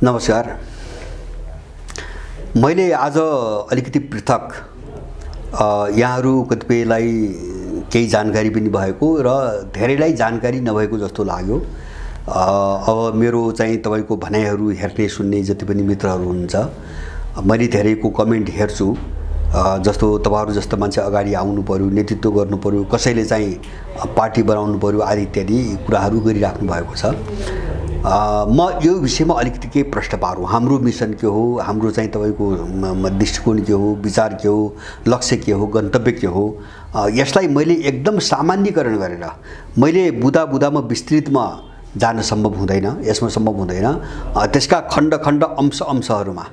नमस्कार। मैले आज अलिकति पृथक यहाँहरू कतिपयलाई केही जानकारी पनि भएको र धेरैलाई जानकारी नभएको जस्तो लाग्यो। अब मेरो चाहिँ तपाईको भनाइहरू हेर्ने सुन्ने जति पनि मित्रहरू हुनुहुन्छ, मैले धेरैको कमेन्ट हेर्छु। जस्तो तपाईहरु जस्तो मान्छे अगाडि आउनु पर्यो, नेतृत्व गर्नु पर्यो, कसैले चाहिँ पार्टी बनाउनु पर्यो आदि इत्यादि कुराहरू गरिराख्नु भएको छ। म यो विषयमा अलिकति केही प्रश्न पारौँ। हाम्रो मिसन के हो, हाम्रो चाहिँ तपाईको दृष्टिकोण के हो, विचार के हो, लक्ष्य के हो, गन्तव्य के हो, यसलाई मैले एकदम सामान्यीकरण गरेर मैले बुदामा विस्तृतमा जान सम्भव हुँदैन, यसमा सम्भव हुँदैन। त्यसका खण्ड खण्ड अंशहरूमा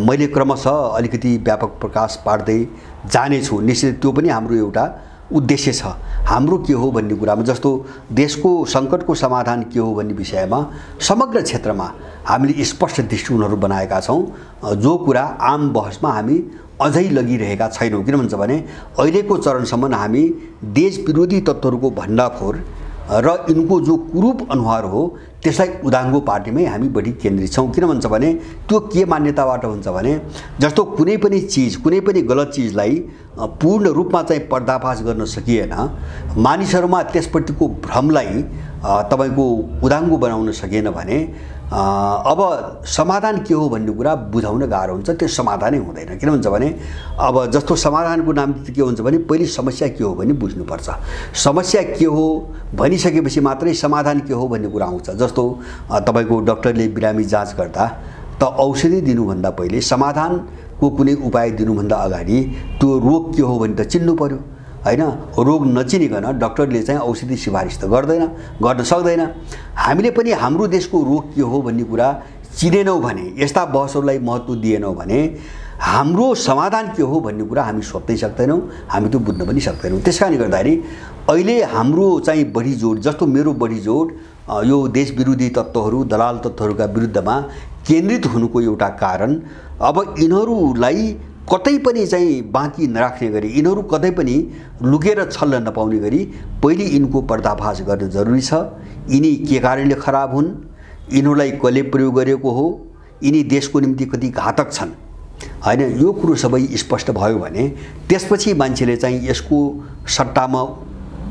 मैले क्रमशः अलिकति व्यापक प्रकाश पार्दै जानेछु। निश्चित त्यो पनि हाम्रो एउटा उद्देश्य छ। हाम्रो के हो भन्ने कुरामा, जस्तो देशको सङ्कटको समाधान के हो भन्ने विषयमा समग्र क्षेत्रमा हामीले स्पष्ट दृष्टिकोणहरू बनाएका छौँ, जो कुरा आम बहसमा हामी अझै लगिरहेका छैनौँ। किन भन्छ भने अहिलेको चरणसम्म हामी देश विरोधी तत्त्वहरूको भण्डाफोर र यिनको जो कुरूप अनुहार हो त्यसलाई उदाङ्गो पार्टीमै हामी बढी केन्द्रित छौँ। किन भन्छ भने त्यो के मान्यताबाट हुन्छ भने जस्तो कुनै पनि चिज, कुनै पनि गलत चिजलाई पूर्ण रूपमा चाहिँ पर्दाफास गर्न सकिएन, मानिसहरूमा त्यसप्रतिको भ्रमलाई तपाईको उदाङ्गो बनाउन सकिएन भने अब समाधान के हो भन्ने कुरा बुझाउन गाह्रो हुन्छ। त्यो समाधानै हुँदैन। किन भन्छ भने अब जस्तो समाधानको नाम के हुन्छ भने पहिले समस्या के हो भन्ने बुझ्नुपर्छ। समस्या के हो भनिसकेपछि मात्रै समाधान के हो भन्ने कुरा आउँछ। जस्तो तपाईको डाक्टरले बिरामी जाँच गर्दा त औषधि दिनुभन्दा पहिले, समाधानको कुनै उपाय दिनुभन्दा अगाडि त्यो रोग के हो भने त चिन्नु पर्यो, हैन? रोग नचिनिकन डाक्टरले चाहिँ औषधि सिफारिस त गर्न सक्दैन। हामीले पनि हाम्रो देशको रोग के हो भन्ने कुरा चिनेनौँ भने, यस्ता बहसहरूलाई महत्त्व दिएनौँ भने हाम्रो समाधान के हो भन्ने कुरा हामी सोच्नै सक्दैनौँ, हामी त्यो बुझ्न पनि सक्दैनौँ। त्यसकारणले गर्दाखेरि अहिले हाम्रो चाहिँ बढी जोड, जस्तो मेरो बढी जोड यो देश विरोधी तत्त्वहरू, दलाल तत्त्वहरूका विरुद्धमा केन्द्रित हुनुको एउटा कारण अब यिनीहरूलाई कतै पनि चाहिँ बाँकी नराख्ने गरी, यिनीहरू कतै पनि लुकेर छल्न नपाउने गरी पहिले यिनको पर्दाफास गर्न जरुरी छ। यिनी के कारणले खराब हुन्, यिनीहरूलाई कसले प्रयोग गरेको हो, यिनी देशको निम्ति कति घातक छन्, हैन? यो कुरो सबै स्पष्ट भयो भने त्यसपछि मान्छेले चाहिँ यसको सट्टामा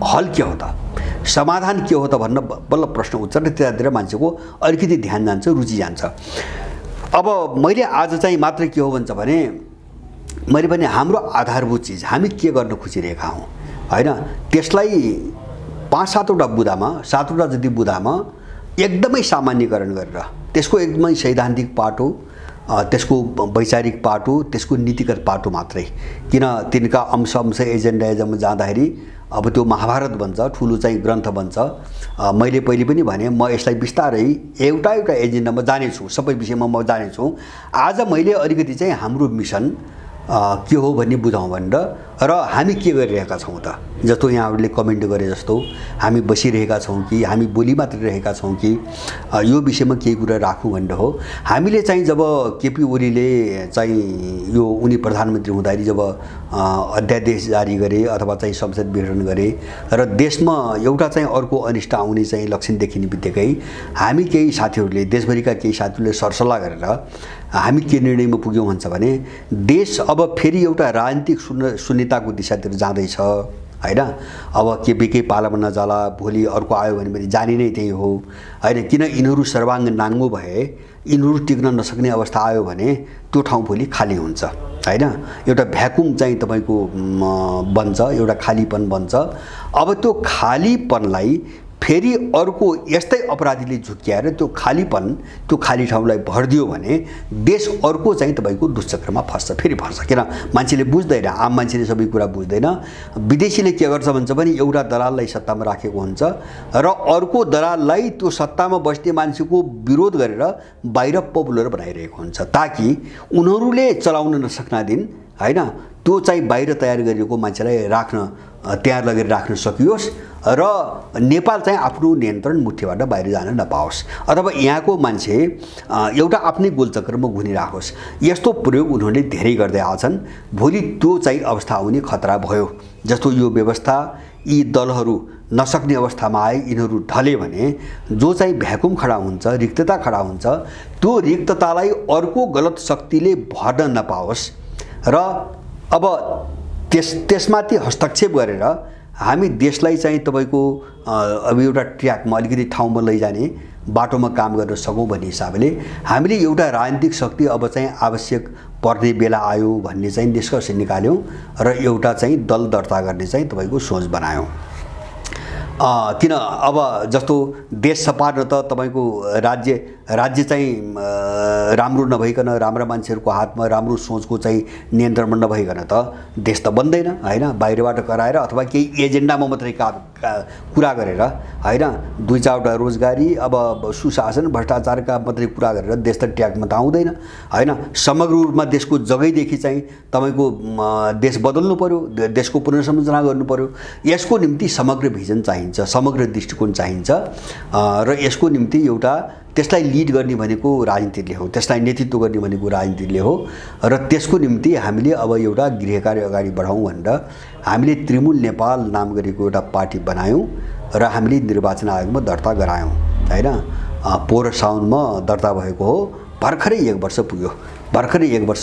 हल के हो त, समाधान के हो त भन्न बल्ल प्रश्न उठ्छ र त्यतातिर मान्छेको अलिकति ध्यान जान्छ, रुचि जान्छ। अब मैले आज चाहिँ मात्र के हो भन्छ भने मैले पनि हाम्रो आधारभूत चिज हामी के गर्न खोजिरहेका हौँ, हैन? त्यसलाई 5-7वटा बुदामा, 7वटा जति बुदामा एकदमै सामान्यीकरण गरेर त्यसको एकदमै सैद्धान्तिक पाटो, त्यसको वैचारिक पाटो, त्यसको नीतिगत पाटो मात्रै, किन तिनका अंश एजेन्डामा जाँदाखेरि अब त्यो महाभारत बन्छ, ठुलो चाहिँ ग्रन्थ बन्छ। मैले पहिले पनि भने म यसलाई बिस्तारै एउटा एजेन्डामा जानेछु, सबै विषयमा म जानेछु। आज मैले अलिकति चाहिँ हाम्रो मिसन के हो भन्ने बुझाउँ भनेर र हामी के गरिरहेका छौँ त, जस्तो यहाँहरूले कमेन्ट गरे जस्तो हामी बसिरहेका छौँ कि हामी बोली मात्र रहेका छौँ कि यो विषयमा केही कुरा राखौँ भनेर हो। हामीले चाहिँ जब केपी ओलीले चाहिँ यो उनी प्रधानमन्त्री हुँदाखेरि जब अध्यादेश जारी गरे अथवा चाहिँ संसद विघटन गरे र देशमा एउटा चाहिँ अर्को अनिष्ट आउने चाहिँ लक्षण देखिने बित्तिकै हामी केही साथीहरूले, देशभरिका केही साथीहरूले सरसल्लाह गरेर हामी के निर्णयमा पुग्यौँ भन्छ भने देश अब फेरि एउटा राजनीतिक शून्यताको दिशातिर जाँदैछ, हैन? अब केपीकै पालामा नजाला, भोलि अर्को आयो भने पनि जाने नै त्यही हो, हैन? किन यिनीहरू सर्वाङ्ग नाङ्गो भए, यिनीहरू टिक्न नसक्ने अवस्था आयो भने त्यो ठाउँ भोलि खाली हुन्छ, हैन? एउटा भ्याकुम चाहिँ तपाईको बन्छ, एउटा खालीपन बन्छ। अब त्यो खालीपनलाई फेरि अर्को यस्तै अपराधीले झुक्क्याएर त्यो खालीपन, त्यो खाली ठाउँलाई भरिदियो भने देश अर्को चाहिँ तपाईको दुश्चक्रमा फस्छ, फेरि फस्छ। किन मान्छेले बुझ्दैन, आम मान्छेले सबै कुरा बुझ्दैन। विदेशीले के गर्छ भन्छ भने एउटा दलाललाई सत्तामा राखेको हुन्छ र अर्को दलाललाई त्यो सत्तामा बस्ने मान्छेको विरोध गरेर बाहिर पपुलर बनाइरहेको हुन्छ, ताकि उनीहरूले चलाउन नसक्ना दिन, हैन, त्यो चाहिँ बाहिर तयार गरिएको मान्छेलाई त्यहाँ लगेर राख्न सकियोस् र नेपाल चाहिँ आफ्नो नियन्त्रण मुठीबाट बाहिर जान नपाओस्, अथवा यहाँको मान्छे एउटा आफ्नै गोलचक्रमा घुनिराखोस्। यस्तो प्रयोग उनीहरूले धेरै गर्दै आछन्। भोलि त्यो चाहिँ अवस्था आउने खतरा भयो। जस्तो यो व्यवस्था, यी दलहरू नसक्ने अवस्थामा आए, यिनीहरू ढले भने जो चाहिँ भ्याकुम खडा हुन्छ, रिक्तता खडा हुन्छ, त्यो रिक्ततालाई अर्को गलत शक्तिले भर्न नपाओस् र अब त्यसमाथि हस्तक्षेप गरेर हामी देशलाई चाहिँ तपाईको अब एउटा ट्र्याकमा अलिकति ठाउँमा लैजाने बाटोमा काम गर्न सकौँ भन्ने हिसाबले हामीले एउटा राजनीतिक शक्ति अब चाहिँ आवश्यक पर्ने बेला आयो भन्ने चाहिँ निष्कर्ष निकाल्यौँ र एउटा चाहिँ दल दर्ता गर्ने चाहिँ तपाईको सोच बनायौँ। किन अब जस्तो देश सपार्न त तपाईको राज्य चाहिँ राम्रो नभइकन, राम्रा मान्छेहरूको हातमा राम्रो सोचको चाहिँ नियन्त्रणमा नभइकन त देश त बन्दैन हैन। बाहिरबाट कराएर अथवा केही एजेन्डामा मात्रै कुरा गरेर हैन, दुई चारवटा रोजगारी अब सुशासन भ्रष्टाचारका मात्रै कुरा गरेर देश त ट्र्याकमा त आउँदैन हैन। समग्र रूपमा देशको जगैदेखि चाहिँ तपाईको देश बदल्नु पर्यो, देशको पुनर्संरचना गर्नु पर्यो। यसको निम्ति समग्र भिजन चाहिन्छ, समग्र दृष्टिकोण चाहिन्छ र यसको निम्ति एउटा त्यसलाई लिड गर्ने भनेको राजनीतिले हो, त्यसलाई नेतृत्व गर्ने भनेको राजनीतिले हो र त्यसको निम्ति हामीले अब एउटा गृह कार्य अगाडि बढाउँ भनेर हामीले त्रिमूल नेपाल नाम गरेको एउटा पार्टी बनायौँ र हामीले निर्वाचन आयोगमा दर्ता गरायौँ हैन। पोहोर साउनमा दर्ता भएको हो, भर्खरै 1 वर्ष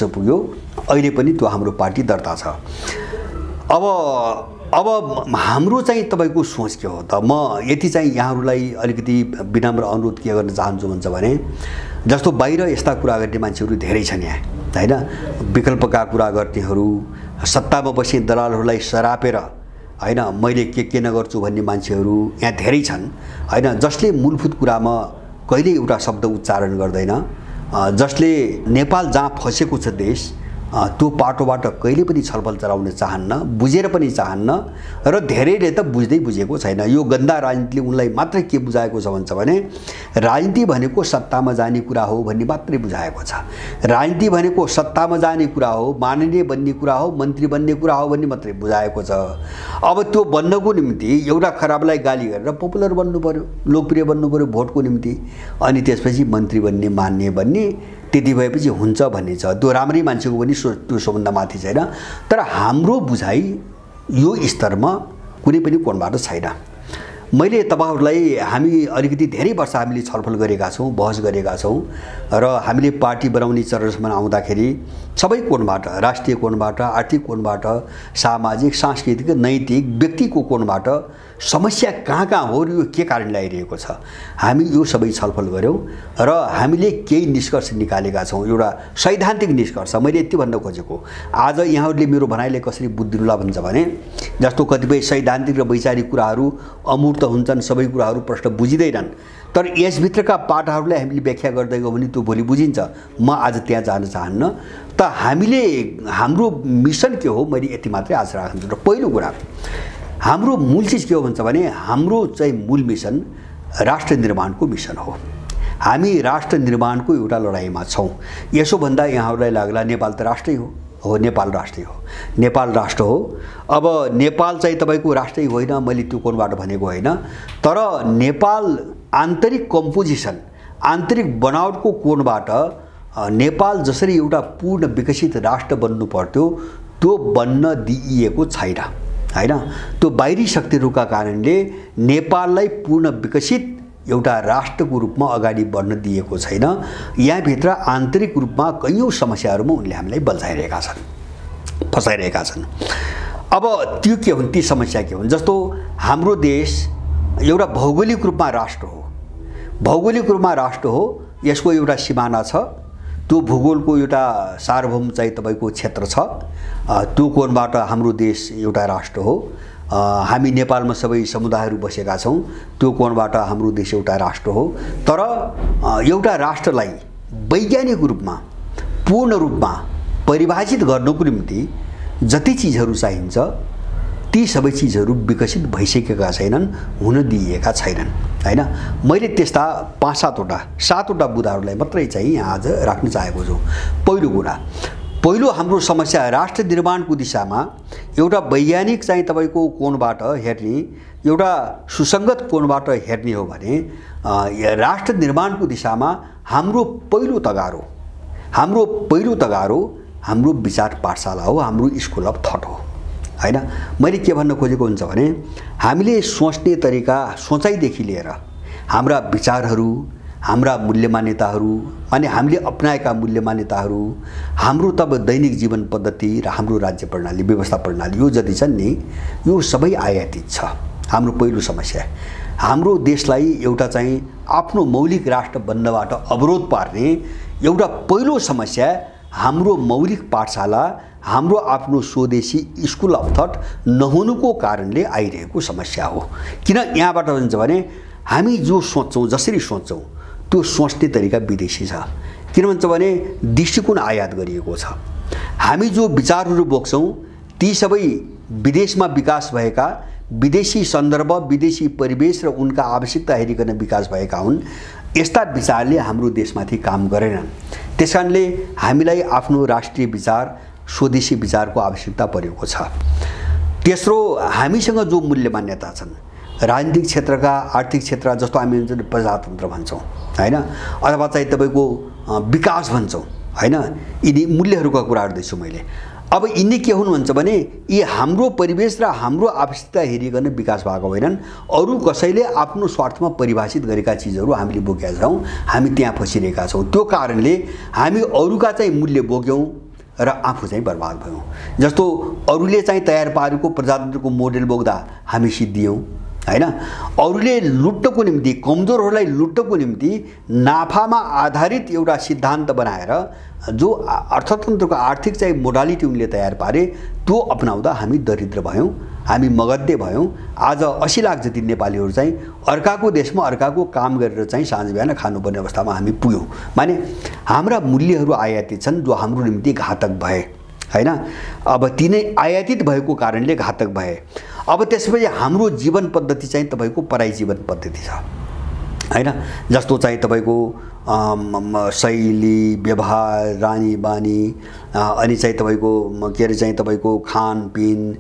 पुग्यो, अहिले पनि त्यो हाम्रो पार्टी दर्ता छ। अब हाम्रो चाहिँ तपाईको सोच के हो त, म यति चाहिँ यहाँहरूलाई अलिकति विनम्र अनुरोध के गर्न चाहन्छु भन्छ भने जस्तो बाहिर यस्ता कुरा गर्ने मान्छेहरू धेरै छन् यहाँ हैन। विकल्पका कुरा गर्नेहरू, सत्तामा बस्ने दलालहरूलाई सरापेर हैन मैले के नगर्छु भन्ने मान्छेहरू यहाँ धेरै छन् हैन, जसले मूलभूत कुरामा कहिले एउटा शब्द उच्चारण गर्दैन, जसले नेपाल जहाँ फसेको छ देश त्यो पाटोबाट कहिले पनि छलफल चलाउन चाहन्न, बुझेर पनि चाहन्न र धेरैले त बुझेको छैन। यो गन्दा राजनीतिले उनलाई मात्रै के बुझाएको छ भन्छ भने राजनीति भनेको सत्तामा जाने कुरा हो भन्ने मात्रै बुझाएको छ। राजनीति भनेको सत्तामा जाने कुरा हो, माननीय बन्ने कुरा हो, मन्त्री बन्ने कुरा हो भन्ने मात्रै बुझाएको छ। अब त्यो बन्नको निम्ति एउटा खराबलाई गाली गरेर पपुलर बन्नु पर्यो, लोकप्रिय बन्नु पर्यो भोटको निम्ति, अनि त्यसपछि मन्त्री बन्ने, मान्य बन्ने, त्यति भएपछि हुन्छ भन्ने छ। त्यो राम्रै मान्छेको पनि त्यो सबभन्दा माथि छैन। तर हाम्रो बुझाइ यो स्तरमा कुनै पनि कोणबाट छैन। मैले तपाईहरुलाई हामी अलिकति धेरै वर्ष हामीले छलफल गरेका छौं, बहस गरेका छौं र हामीले पार्टी बनाउने चरणसम्म आउँदाखेरि सबै कोणबाट, राष्ट्रिय कोणबाट, आर्थिक कोणबाट, सामाजिक, सांस्कृतिक, नैतिक, व्यक्तिको कोणबाट समस्या कहाँ हो र यो के कारणले आइरहेको छ, हामी यो सबै छलफल गर्यौं र हामीले केही निष्कर्ष निकालेका छौं। एउटा सैद्धान्तिक निष्कर्ष मैले यति भन्न खोजेको, आज यहाँहरूले मेरो भनाइले कसरी बुझ्दिनुला भन्छ भने जस्तो कतिपय सैद्धान्तिक र वैचारिक कुराहरू अमूर्त हुन्छन्, सबै कुराहरू प्रश्न बुझिदैनन्, तर यसभित्रका पाठाहरूलाई हामीले व्याख्या गर्दै गयौं भने त्यो भोलि बुझिन्छ। म आज त्यहाँ जान चाहन्न। त हामीले हाम्रो मिसन के हो मैले यति मात्रै आज राख्छु। र पहिलो कुरा हाम्रो मूल चीज के हो भन्छ भने हाम्रो चाहिँ मूल मिसन राष्ट्र निर्माणको मिसन हो। हामी राष्ट्र निर्माणको एउटा लडाईमा छौं। यसो भन्दा यहाँहरूलाई लाग्ला नेपाल त राष्ट्रै हो, नेपाल राष्ट्रै हो, नेपाल राष्ट्र हो। अब नेपाल चाहिँ तपाईको राष्ट्रै होइन, मैले त्यो कोणबाट भनेको होइन, तर नेपाल आन्तरिक कम्पोजिसन, आन्तरिक बनावटको कोणबाट नेपाल जसरी एउटा पूर्ण विकसित राष्ट्र बन्नु पर्थ्यो त्यो बन्न दिइएको छैन हैन। त्यो बाहिरी शक्तिहरूका कारणले नेपाललाई पूर्ण विकसित एउटा राष्ट्रको रूपमा अगाडि बढ्न दिएको छैन। यहाँ भित्र आन्तरिक रूपमा कयौं समस्याहरूमा उनले हामीलाई बल्झाइरहेका छन्, फसाइरहेका छन्। अब त्यो के हुन्, ती समस्या के हुन्? जस्तो हाम्रो देश एउटा भौगोलिक रूपमा राष्ट्र हो, भौगोलिक रूपमा राष्ट्र हो, यसको एउटा सिमाना छ, त्यो भूगोलको एउटा सार्वभौम चाहिँ तपाईको क्षेत्र छ, त्यो कोणबाट हाम्रो देश एउटा राष्ट्र हो। हामी नेपालमा सबै समुदायहरू बसेका छौं, त्यो कोणबाट हाम्रो देश एउटा राष्ट्र हो। तर एउटा राष्ट्रलाई वैज्ञानिक रूपमा पूर्ण रूपमा परिभाषित गर्नको निम्ति जति चीजहरू चाहिन्छ ती सबै चीजहरू विकसित भइसकेका छैनन्, हुन दिइएका छैनन् हैन। मैले त्यस्ता 5-7वटा बुदाहरूलाई मात्रै चाहिँ यहाँ आज राख्न चाहेको छु। पहिलो कुरा, पहिलो हाम्रो समस्या राष्ट्र निर्माणको दिशामा एउटा वैज्ञानिक चाहिँ तपाईको कोणबाट हेर्ने, एउटा सुसंगत कोणबाट हेर्ने हो भने राष्ट्र निर्माणको दिशामा हाम्रो पहिलो तगारो हाम्रो विचार पाठशाला हो, हाम्रो स्कुल अफ थट हो हैन। मैले के भन्न खोजेको हुन्छ भने हामीले सोच्ने तरिका, सोचाइदेखि लिएर हाम्रा विचारहरू, हाम्रा मूल्य मान्यताहरू, अनि हामीले अपनाएका मूल्य मान्यताहरू, हाम्रो तब दैनिक जीवन पद्धति र हाम्रो राज्य प्रणाली, व्यवस्था प्रणाली, यो जति छन् नि, यो सबै आयातित छ। हाम्रो पहिलो समस्या हाम्रो देशलाई एउटा चाहिँ आफ्नो मौलिक राष्ट्र बन्नबाट अवरोध पार्ने एउटा पहिलो समस्या हाम्रो मौलिक पाठशाला, हाम्रो आफ्नो स्वदेशी स्कुल अफ थट नहुनुको कारणले आइरहेको समस्या हो। किन यहाँबाट हुन्छ भने हामी जो सोच्छौँ, जसरी सोच्छौँ त्यो सोच्ने तरिका विदेशी छ। किन भन्छ भने दृष्टिकोण आयात गरिएको छ। हामी जो विचारहरू बोक्छौँ ती सबै विदेशमा विकास भएका, विदेशी सन्दर्भ, विदेशी परिवेश र उनका आवश्यकता हेरिकन विकास भएका हुन्। यस्ता विचारले हाम्रो देशमाथि काम गरेनन्। त्यसकारणले हामीलाई आफ्नो राष्ट्रिय विचार, स्वदेशी विचारको आवश्यकता परेको छ। तेस्रो, हामीसँग जो मूल्य मान्यता छन्, राजनीतिक क्षेत्रका, आर्थिक क्षेत्र, जस्तो हामी प्रजातन्त्र भन्छौँ हैन, अथवा चाहिँ तपाईँको विकास भन्छौँ हैन, यिनी मूल्यहरूका कुरा गर्दैछु मैले। अब यिनी के हुन् भन्छ भने यी हाम्रो परिवेश र हाम्रो आवश्यकता हेरिकन विकास भएको होइनन्। अरू कसैले आफ्नो स्वार्थमा परिभाषित गरेका चिजहरू हामीले बोकेका छौँ, हामी त्यहाँ फसिरहेका छौँ। त्यो कारणले हामी अरूका चाहिँ मूल्य बोक्यौँ र आफू चाहिँ बर्बाद भयौँ। जस्तो अरूले चाहिँ तयार पारेको प्रजातन्त्रको मोडेल बोक्दा हामी सिद्धियौँ हैन। अरूले लुट्नको निम्ति, कमजोरहरूलाई लुट्नको निम्ति नाफामा आधारित एउटा सिद्धान्त बनाएर जो अर्थतन्त्रको आर्थिक चाहिँ मोडालिटी उनले तयार पारे त्यो अपनाउँदा हामी दरिद्र भयौँ, हामी मगध्य भयौँ। आज 80 लाख जति नेपालीहरू चाहिँ अर्काको देशमा अर्काको काम गरेर चाहिँ साँझ बिहान खानुपर्ने अवस्थामा हामी पुग्यौँ। माने हाम्रा मूल्यहरू आयातित छन् जो हाम्रो निम्ति घातक भए हैन। अब तिनै आयातित भएको कारणले घातक भए। अब त्यसपछि हाम्रो जीवन पद्धति चाहिँ तपाईँको पराई जीवन पद्धति छ हैन। जस्तो चाहिँ तपाईँको शैली, व्यवहार, रानी बानी, अनि चाहिँ तपाईँको के अरे चाहिँ तपाईँको खानपिन,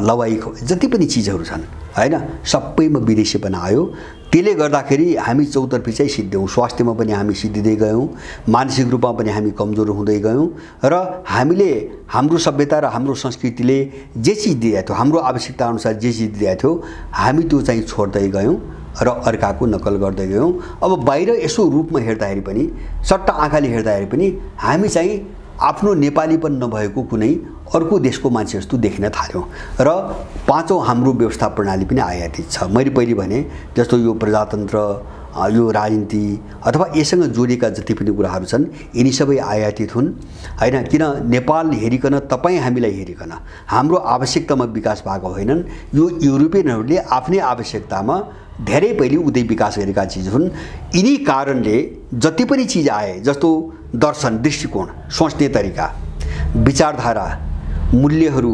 लवाई, जति पनि चिजहरू छन् हैन, सबैमा विदेशीपना आयो। त्यसले गर्दाखेरि हामी चौतर्फी चाहिँ सिद्ध्यौँ। स्वास्थ्यमा पनि हामी सिद्धिँदै गयौँ, मानसिक रूपमा पनि हामी कमजोर हुँदै गयौँ र हामीले हाम्रो सभ्यता र हाम्रो संस्कृतिले जे चिज दिएको थियो, हाम्रो आवश्यकता अनुसार जे चिज दिएको थियो, हामी त्यो चाहिँ छोड्दै गयौँ र अर्काको नकल गर्दै गयौँ। अब बाहिर यसो रूपमा हेर्दाखेरि पनि, सट्टा आँखाले हेर्दाखेरि पनि हामी चाहिँ आफ्नो नेपालीपन नभएको कुनै अर्को देशको मान्छे जस्तो देखिन थाल्यौँ। र पाँचौँ, हाम्रो व्यवस्था प्रणाली पनि आयातित छ। मैले पहिले भने जस्तो यो प्रजातन्त्र, यो राजनीति अथवा यससँग जोडिएका जति पनि कुराहरू छन् यिनी सबै आयातित हुन् हैन। किन नेपाल हेरिकन, तपाईँ हामीलाई हेरिकन हाम्रो आवश्यकतामा विकास भएको होइनन्। यो युरोपियनहरूले आफ्नै आवश्यकतामा धेरै पहिले उतै विकास गरेका चिज हुन्। यिनी कारणले जति पनि चिज आए, जस्तो दर्शन, दृष्टिकोण, सोच्ने तरिका, विचारधारा, मूल्यहरू,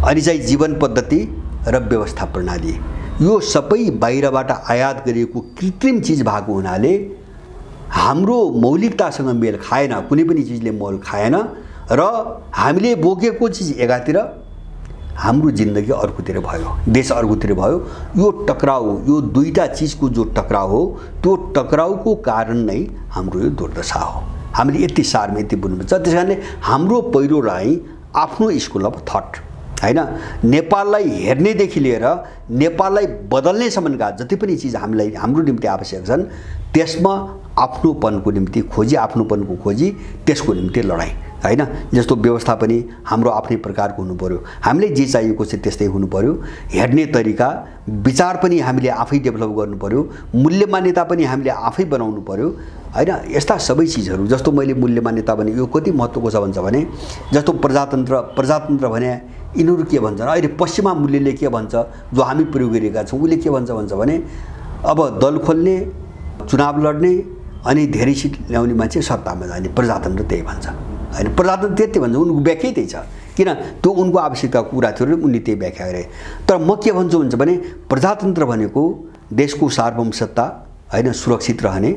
अनि चाहिँ जीवन पद्धति र व्यवस्था प्रणाली, यो सबै बाहिरबाट आयात गरिएको कृत्रिम चिज भएको हुनाले हाम्रो मौलिकतासँग मेल खाएन। कुनै पनि चिजले मोल खाएन र हामीले बोकेको चिज एकातिर, हाम्रो जिन्दगी अर्कोतिर भयो, देश अर्कोतिर भयो। यो टकराउ, यो दुईटा चिजको जो टकराउ हो, त्यो टकराउको कारण नै हाम्रो यो दुर्दशा हो। हामीले यति सारमा यति बुझ्नुपर्छ। त्यसकारणले हाम्रो पहिलोलाई आफ्नो स्कुल अफ थट हैन, नेपाललाई हेर्नेदेखि लिएर नेपाललाई बदल्नेसम्मका जति पनि चिज हामीलाई, हाम्रो निम्ति आवश्यक छन्, त्यसमा आफ्नोपनको निम्ति खोजी, आफ्नोपनको खोजी, त्यसको निम्ति लडाइँ हैन। जस्तो व्यवस्था पनि हाम्रो आफ्नै प्रकारको हुनु पर्यो, हामीलाई जे चाहिएको छ त्यस्तै हुनु पर्यो। हेर्ने तरिका, विचार पनि हामीले आफै डेभलप गर्नु पर्यो, मूल्य मान्यता पनि हामीले आफै बनाउनु पर्यो हैन। यस्ता सबै चिजहरू, जस्तो मैले मूल्य मान्यता भने यो कति महत्त्वको छ भन्छ भने, जस्तो प्रजातन्त्र भने यिनीहरू के भन्छन्, अहिले पश्चिमा मूल्यले के भन्छ, जो हामी प्रयोग गरिरहेका छौँ, उसले के भन्छ भने अब दल खोल्ने, चुनाव लड्ने, अनि धेरै सिट ल्याउने मान्छे सत्तामा जाने, प्रजातन्त्र त्यही भन्छ हैन। प्रजातन्त्र त्यति भन्छ, उनको व्याख्या त्यही छ। किन, त्यो उनको आवश्यकताको कुरा थियो र उनले त्यही व्याख्या गरे। तर म के भन्छु भन्छ भने प्रजातन्त्र भनेको देशको सार्वभौमसत्ता हैन, सुरक्षित रहने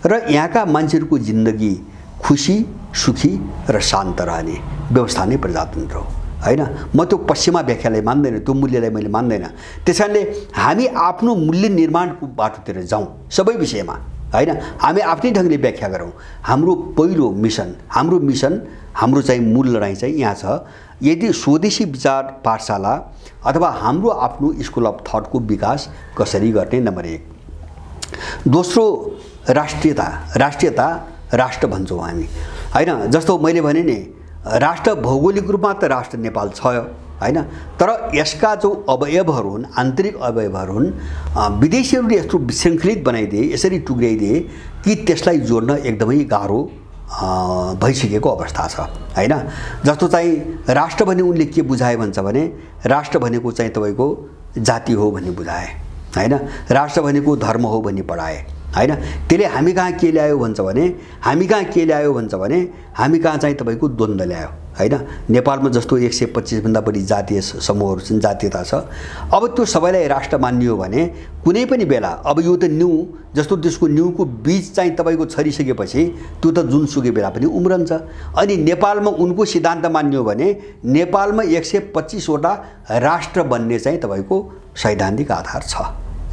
र यहाँका मान्छेहरूको जिन्दगी खुसी, सुखी र शान्त रहने व्यवस्था नै प्रजातन्त्र हो हैन। म त्यो पश्चिमा व्याख्यालाई मान्दैन, त्यो मूल्यलाई मैले मान्दैन। त्यसकारणले हामी आफ्नो मूल्य निर्माणको बाटोतिर जाउँ सबै विषयमा हैन। हामी आफ्नै ढङ्गले व्याख्या गरौँ। हाम्रो पहिलो मिसन, हाम्रो चाहिँ मूल लडाइँ चाहिँ यहाँ छ। यदि स्वदेशी विचार पाठशाला अथवा हाम्रो आफ्नो स्कुल अफ थटको विकास कसरी गर्ने, नम्बर 1। दोस्रो राष्ट्रियता राष्ट्र भन्छौँ हामी हैन। जस्तो मैले भने नि, राष्ट्र भौगोलिक रूपमा त राष्ट्र नेपाल छ हैन, तर यसका जो अवयवहरू हुन्, आन्तरिक अवयवहरू हुन्, विदेशीहरूले यस्तो विशृङ्खलित बनाइदिए, यसरी टुक्राइदिए कि त्यसलाई जोड्न एकदमै गाह्रो भइसकेको अवस्था छ हैन। जस्तो चाहिँ राष्ट्र भने उनले के बुझाए भन्छ भने, राष्ट्र भनेको चाहिँ तपाईँको जाति हो भन्ने बुझाए हैन, राष्ट्र भनेको धर्म हो भन्ने पढाए हैन। त्यसले हामी कहाँ के ल्यायो भन्छ भने, हामी कहाँ चाहिँ तपाईँको द्वन्द्व ल्यायो हैन। नेपालमा जस्तो 125 भन्दा बढी जातीय समूहहरू छन्, जातीयता छ। अब त्यो सबैलाई राष्ट्र मानियो भने कुनै पनि बेला, अब यो त न्यू जस्तो त्यसको न्यूको बीज चाहिँ तपाईँको छरिसकेपछि त्यो त जुनसुकै बेला पनि उम्रन्छ। अनि नेपालमा उनको सिद्धान्त मानियो भने नेपालमा 125 वटा राष्ट्र बन्ने चाहिँ तपाईँको सैद्धान्तिक आधार छ,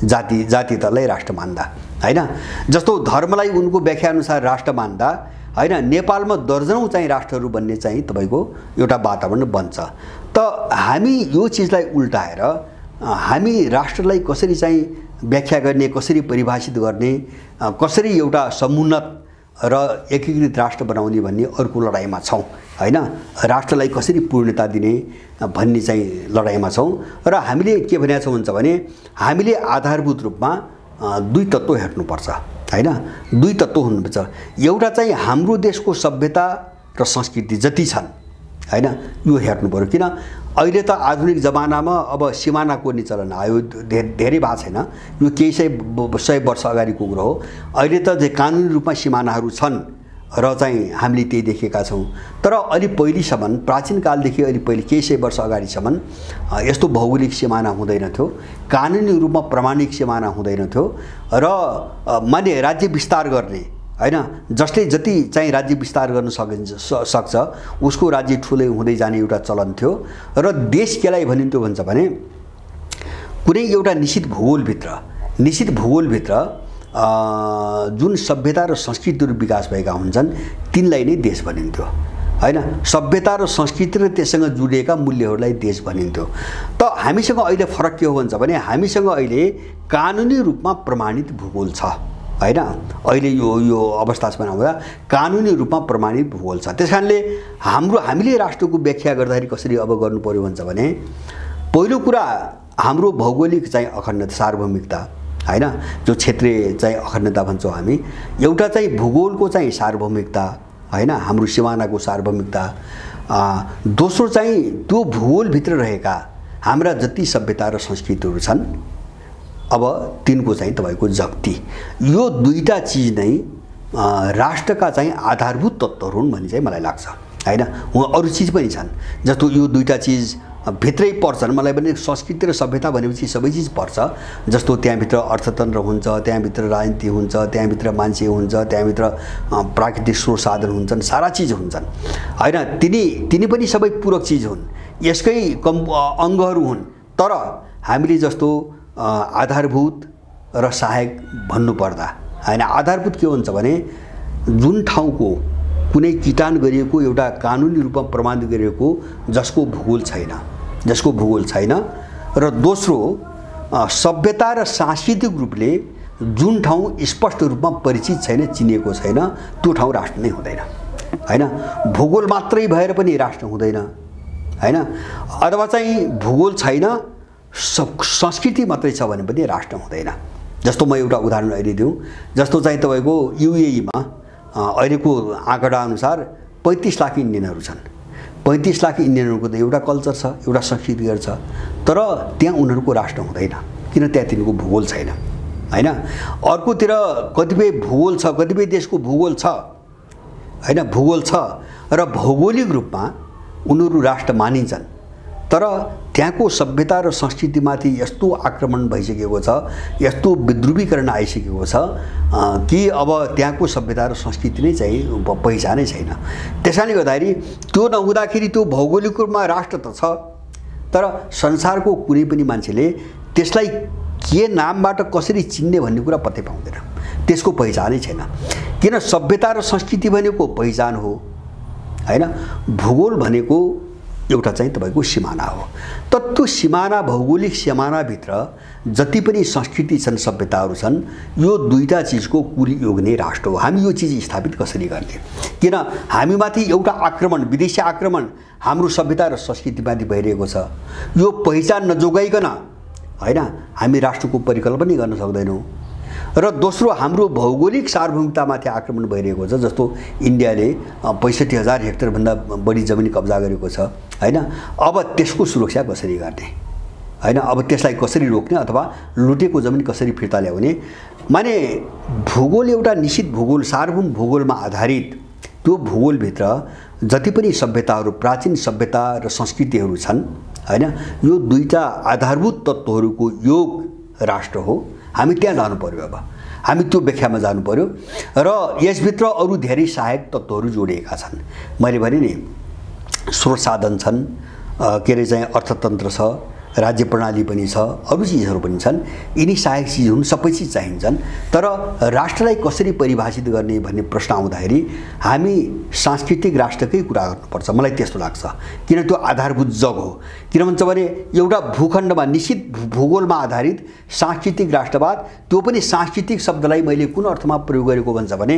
जातीयतालाई राष्ट्र मान्दा हैन। जस्तो धर्मलाई उनको व्याख्याअनुसार राष्ट्र मान्दा हैन, नेपालमा दर्जनौं चाहिँ राष्ट्रहरू बन्ने चाहिँ तपाईको एउटा वातावरण बन्छ। त हामी यो चीजलाई उल्टाएर हामी राष्ट्रलाई कसरी चाहिँ व्याख्या गर्ने, कसरी परिभाषित गर्ने, कसरी एउटा समुन्नत र एकीकृत राष्ट्र बनाउने भन्ने अर्को लडाईँमा छौं हैन। राष्ट्रलाई कसरी पूर्णता दिने भन्ने चाहिँ लडाईँमा छौं र हामीले के भनेका छौं भन्छ भने, हामीले आधारभूत रूपमा दुई तत्त्व हेर्नुपर्छ हैन। दुई तत्त्व हुनुपर्छ। एउटा चाहिँ हाम्रो देशको सभ्यता र संस्कृति जति छन् हैन, यो हेर्नु पर्यो। किन अहिले त आधुनिक जमानामा अब सीमाना कोर्ने चलन आयो, धेरै भएको छैन, यो केही सय वर्ष अगाडिको कुरो हो। अहिले त कानुनी रूपमा सीमानाहरू छन् र चाहिँ हामीले त्यही देखेका छौं। तर अलि पहिलेसम्म, प्राचीन कालदेखि अलि पहिले केही सय वर्ष अगाडिसम्म यस्तो भौगोलिक सीमाना हुँदैन थियो, कानुनी रूपमा प्रमाणिक सीमाना हुँदैन थियो र माने राज्य विस्तार गर्ने हैन, जसले जति चाहिँ राज्य विस्तार गर्न सक्छ उसको राज्य ठुलै हुँदै जाने एउटा चलन थियो। र देश केलाई भनिन्थ्यो भन्छ भने, कुनै एउटा निश्चित भूगोलभित्र जुन सभ्यता र संस्कृतिहरू विकास भएका हुन्छन् तिनलाई नै देश भनिन्थ्यो हैन। सभ्यता र संस्कृति र त्यससँग जोडिएका मूल्यहरूलाई देश भनिन्थ्यो। त हामीसँग अहिले फरक के हो भन्छ भने, हामीसँग अहिले कानुनी रूपमा प्रमाणित भूगोल छ हैन। अहिले यो अवस्थासम्म आउँदा कानुनी रूपमा प्रमाणित भूगोल छ। त्यसकारणले हामीले राष्ट्रको व्याख्या गर्दाखेरि कसरी अब गर्नु पर्यो भन्छ भने, पहिलो कुरा हाम्रो भौगोलिक चाहिँ अखण्डता, सार्वभौमिकता हैन, जो क्षेत्रीय चाहिँ अखण्डता भन्छौँ हामी। एउटा चाहिँ भूगोलको चाहिँ सार्वभौमिकता हैन, हाम्रो सिमानाको सार्वभौमिकता। दोस्रो चाहिँ त्यो भूगोलभित्र रहेका हाम्रा जति सभ्यता र संस्कृतिहरू छन्, अब तिनको चाहिँ तपाईको जगती। यो दुईटा चीज नै राष्ट्रका चाहिँ आधारभूत तत्त्वहरू हुन् भन्ने चाहिँ मलाई लाग्छ हैन। अरू चीज पनि छन्, जस्तो यो दुईटा चीज भित्रै पर्छन्। मलाई पनि संस्कृति र सभ्यता भनेपछि सबै चीज पर्छ। जस्तो त्यहाँभित्र अर्थतन्त्र हुन्छ, त्यहाँभित्र राजनीति हुन्छ, त्यहाँभित्र मान्छे हुन्छ, त्यहाँभित्र प्राकृतिक स्रोत साधन हुन्छन्, सारा चीज हुन्छन् हैन। तिनी पनि सबै पूरक चीज हुन्, यसकै अङ्गहरू हुन्। तर हामीले जस्तो आधारभूत र सहायक भन्नुपर्दा हैन, आधारभूत के हुन्छ भने, जुन ठाउँको कुनै किटान गरिएको एउटा कानुनी रूपमा प्रमाणित गरिएको जसको भूगोल छैन, र दोस्रो सभ्यता र सांस्कृतिक रूपले जुन ठाउँ स्पष्ट रूपमा परिचित छैन, चिनिएको छैन, त्यो ठाउँ राष्ट्र नै हुँदैन हैन। भूगोल मात्रै भएर पनि राष्ट्र हुँदैन हैन, अथवा चाहिँ भूगोल छैन, संस्कृति मात्रै छ भने पनि राष्ट्र हुँदैन। जस्तो म एउटा उदाहरण अहिले दिउँ, जस्तो चाहिँ तपाईको युएईमा अहिलेको आँकडा अनुसार 35 लाख इन्डियनहरू छन्। 35 लाख इन्डियनहरूको त एउटा कल्चर छ, एउटा संस्कृति छ, तर त्यहाँ उनीहरूको राष्ट्र हुँदैन, किन त्यहाँ तिनको भूगोल छैन हैन। अर्कोतिर कतिपय भूगोल छ, कतिपय देशको भूगोल छ हैन, भूगोल छ र भौगोलिक रूपमा उनीहरू राष्ट्र मानिन्छन्, तर त्यहाँको सभ्यता र संस्कृतिमाथि यस्तो आक्रमण भइसकेको छ, यस्तो विद्रुवीकरण आइसकेको छ कि अब त्यहाँको सभ्यता र संस्कृति नै चाहिँ पहिचानै छैन। त्यसैले गर्दाखेरि त्यो नहुँदाखेरि त्यो भौगोलिक रूपमा राष्ट्र त छ, तर संसारको कुनै पनि मान्छेले त्यसलाई के नामबाट कसरी चिन्ने भन्ने कुरा पत्तै पाउँदैन, त्यसको पहिचानै छैन। किन सभ्यता र संस्कृति भनेको पहिचान हो हैन, भूगोल भनेको एउटा चाहिँ तपाईको सिमाना हो। त त्यो सिमाना, भौगोलिक सिमानाभित्र जति पनि संस्कृति छन्, सभ्यताहरू छन्, यो दुईटा चिजको कुल योग नै राष्ट्र हो। हामी यो चिज स्थापित कसरी गर्ने? किन हामीमाथि एउटा आक्रमण, विदेशी आक्रमण हाम्रो सभ्यता र संस्कृतिमाथि भइरहेको छ। यो पहिचान नजोगाइकन हैन हामी राष्ट्रको परिकल्पना गर्न सक्दैनौँ। र दोस्रो, हाम्रो भौगोलिक सार्वभौमिकतामाथि आक्रमण भइरहेको छ। जस्तो इन्डियाले 65,000 हेक्टरभन्दा बढी जमिन कब्जा गरेको छ हैन। अब त्यसको सुरक्षा कसरी गर्ने हैन? अब त्यसलाई कसरी रोक्ने अथवा लुटेको जमिन कसरी फिर्ता ल्याउने? माने भूगोल एउटा निश्चित भूगोल, सार्वभौम भूगोलमा आधारित, त्यो भूगोलभित्र जति पनि सभ्यताहरू, प्राचीन सभ्यता र संस्कृतिहरू छन् हैन, यो दुईटा आधारभूत तत्त्वहरूको योग राष्ट्र हो। हामी त्यहाँ जानु पर्यो। अब हामी त्यो व्याख्यामा जानु पर्यो र यसभित्र अरू धेरै सहायक तत्त्वहरू जोडिएका छन्। मैले भने नि, स्रोत साधन छन्, के अरे चाहिँ अर्थतन्त्र छ, राज्य प्रणाली पनि छ, अरू चिजहरू पनि छन्। यिनी सहायक चिजहरू सबै चिज चाहिन्छन्। तर राष्ट्रलाई कसरी परिभाषित गर्ने भन्ने प्रश्न आउँदाखेरि हामी सांस्कृतिक राष्ट्रकै कुरा गर्नुपर्छ, मलाई त्यस्तो लाग्छ। किन त्यो आधारभूत जग हो। किन भन्छ भने एउटा भूखण्डमा निश्चित भूगोलमा आधारित सांस्कृतिक राष्ट्रवाद, त्यो पनि सांस्कृतिक शब्दलाई मैले कुन अर्थमा प्रयोग गरेको भन्छ भने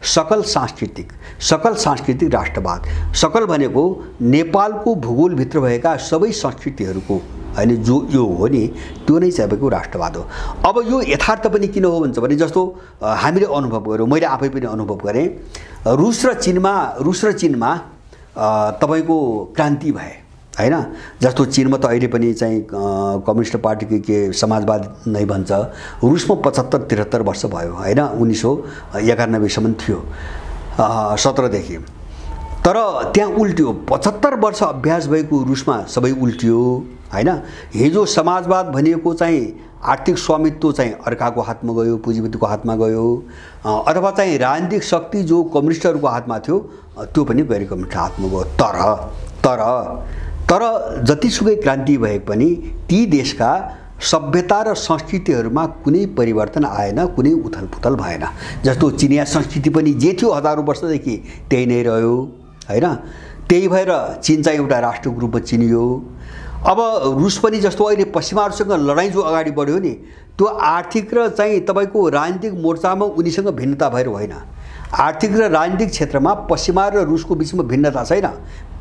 सकल सांस्कृतिक राष्ट्रवाद। सकल भनेको नेपालको भूगोलभित्र भएका सबै संस्कृतिहरूको हैन जो यो हो नि, त्यो नै चाहिँ तपाईँको राष्ट्रवाद हो। अब यो यथार्थ पनि किन हो भन्छ भने जस्तो हामीले अनुभव गर्यौँ, मैले आफै पनि अनुभव गरेँ। रुस र चीनमा तपाईँको क्रान्ति भए हैन। जस्तो चीनमा त अहिले पनि चाहिँ कम्युनिस्ट पार्टीको के समाजवाद नै भन्छ। रुसमा 75-73 वर्ष भयो हैन, 1991 सम्म थियो 17 देखि। तर त्यहाँ उल्ट्यो। 75 वर्ष अभ्यास भएको रुसमा सबै उल्टियो हैन। हिजो समाजवाद भनेको चाहिँ आर्थिक स्वामित्व चाहिँ अर्काको हातमा गयो, पुँजीपतिको हातमा गयो, अथवा चाहिँ राजनीतिक शक्ति जो कम्युनिस्टहरूको हातमा थियो त्यो पनि गैर कम्युनिस्ट हातमा गयो। तर जतिसुकै क्रान्ति भए पनि ती देशका सभ्यता र संस्कृतिहरूमा कुनै परिवर्तन आएन, कुनै उथलपुथल भएन। जस्तो चिनिया संस्कृति पनि जे थियो हजारौँ वर्षदेखि त्यही नै रह्यो हैन। त्यही भएर चीन चाहिँ एउटा राष्ट्रको रूपमा चिनियो। अब रुस पनि जस्तो अहिले पश्चिमाहरूसँग लडाइँ जो अगाडि बढ्यो नि, त्यो आर्थिक र चाहिँ तपाईँको राजनीतिक मोर्चामा उनीसँग भिन्नता भएर होइन। आर्थिक र राजनीतिक क्षेत्रमा पश्चिमा र रुसको बिचमा भिन्नता छैन।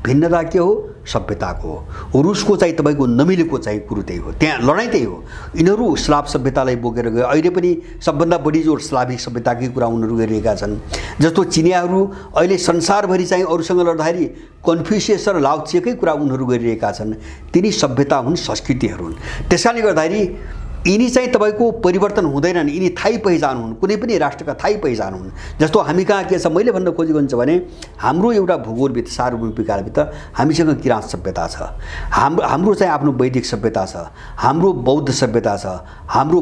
भिन्नता के हो? सभ्यताको हो। रुसको चाहिँ तपाईँको नमिलेको चाहिँ कुरो त्यही हो, त्यहाँ लडाइँ त्यही हो। यिनीहरू स्लाभ सभ्यतालाई बोकेर गयो। अहिले पनि सबभन्दा बढी जोड स्लाभिक सभ्यताकै कुरा उनीहरू गरिरहेका छन्। जस्तो चिनियाहरू अहिले संसारभरि चाहिँ अरूसँग लड्दाखेरि कन्फ्युसियस र लाओत्सेकै कुरा उनीहरू गरिरहेका छन्। तिनी सभ्यता हुन्, संस्कृतिहरू हुन्। त्यसकारणले गर्दाखेरि यिनी चाहिँ तपाईँको परिवर्तन हुँदैनन्। यिनी थाई पहिचान हुन्, कुनै पनि राष्ट्रका थाई पहिचान हुन्। जस्तो हामी कहाँ के छ मैले भन्न खोजेको हुन्छ भने हाम्रो एउटा भूगोलभित्र, सार्वभौमिक विकासभित्र हामीसँग किराँत सभ्यता छ, हाम्रो चाहिँ आफ्नो वैदिक सभ्यता छ, हाम्रो बौद्ध सभ्यता छ, हाम्रो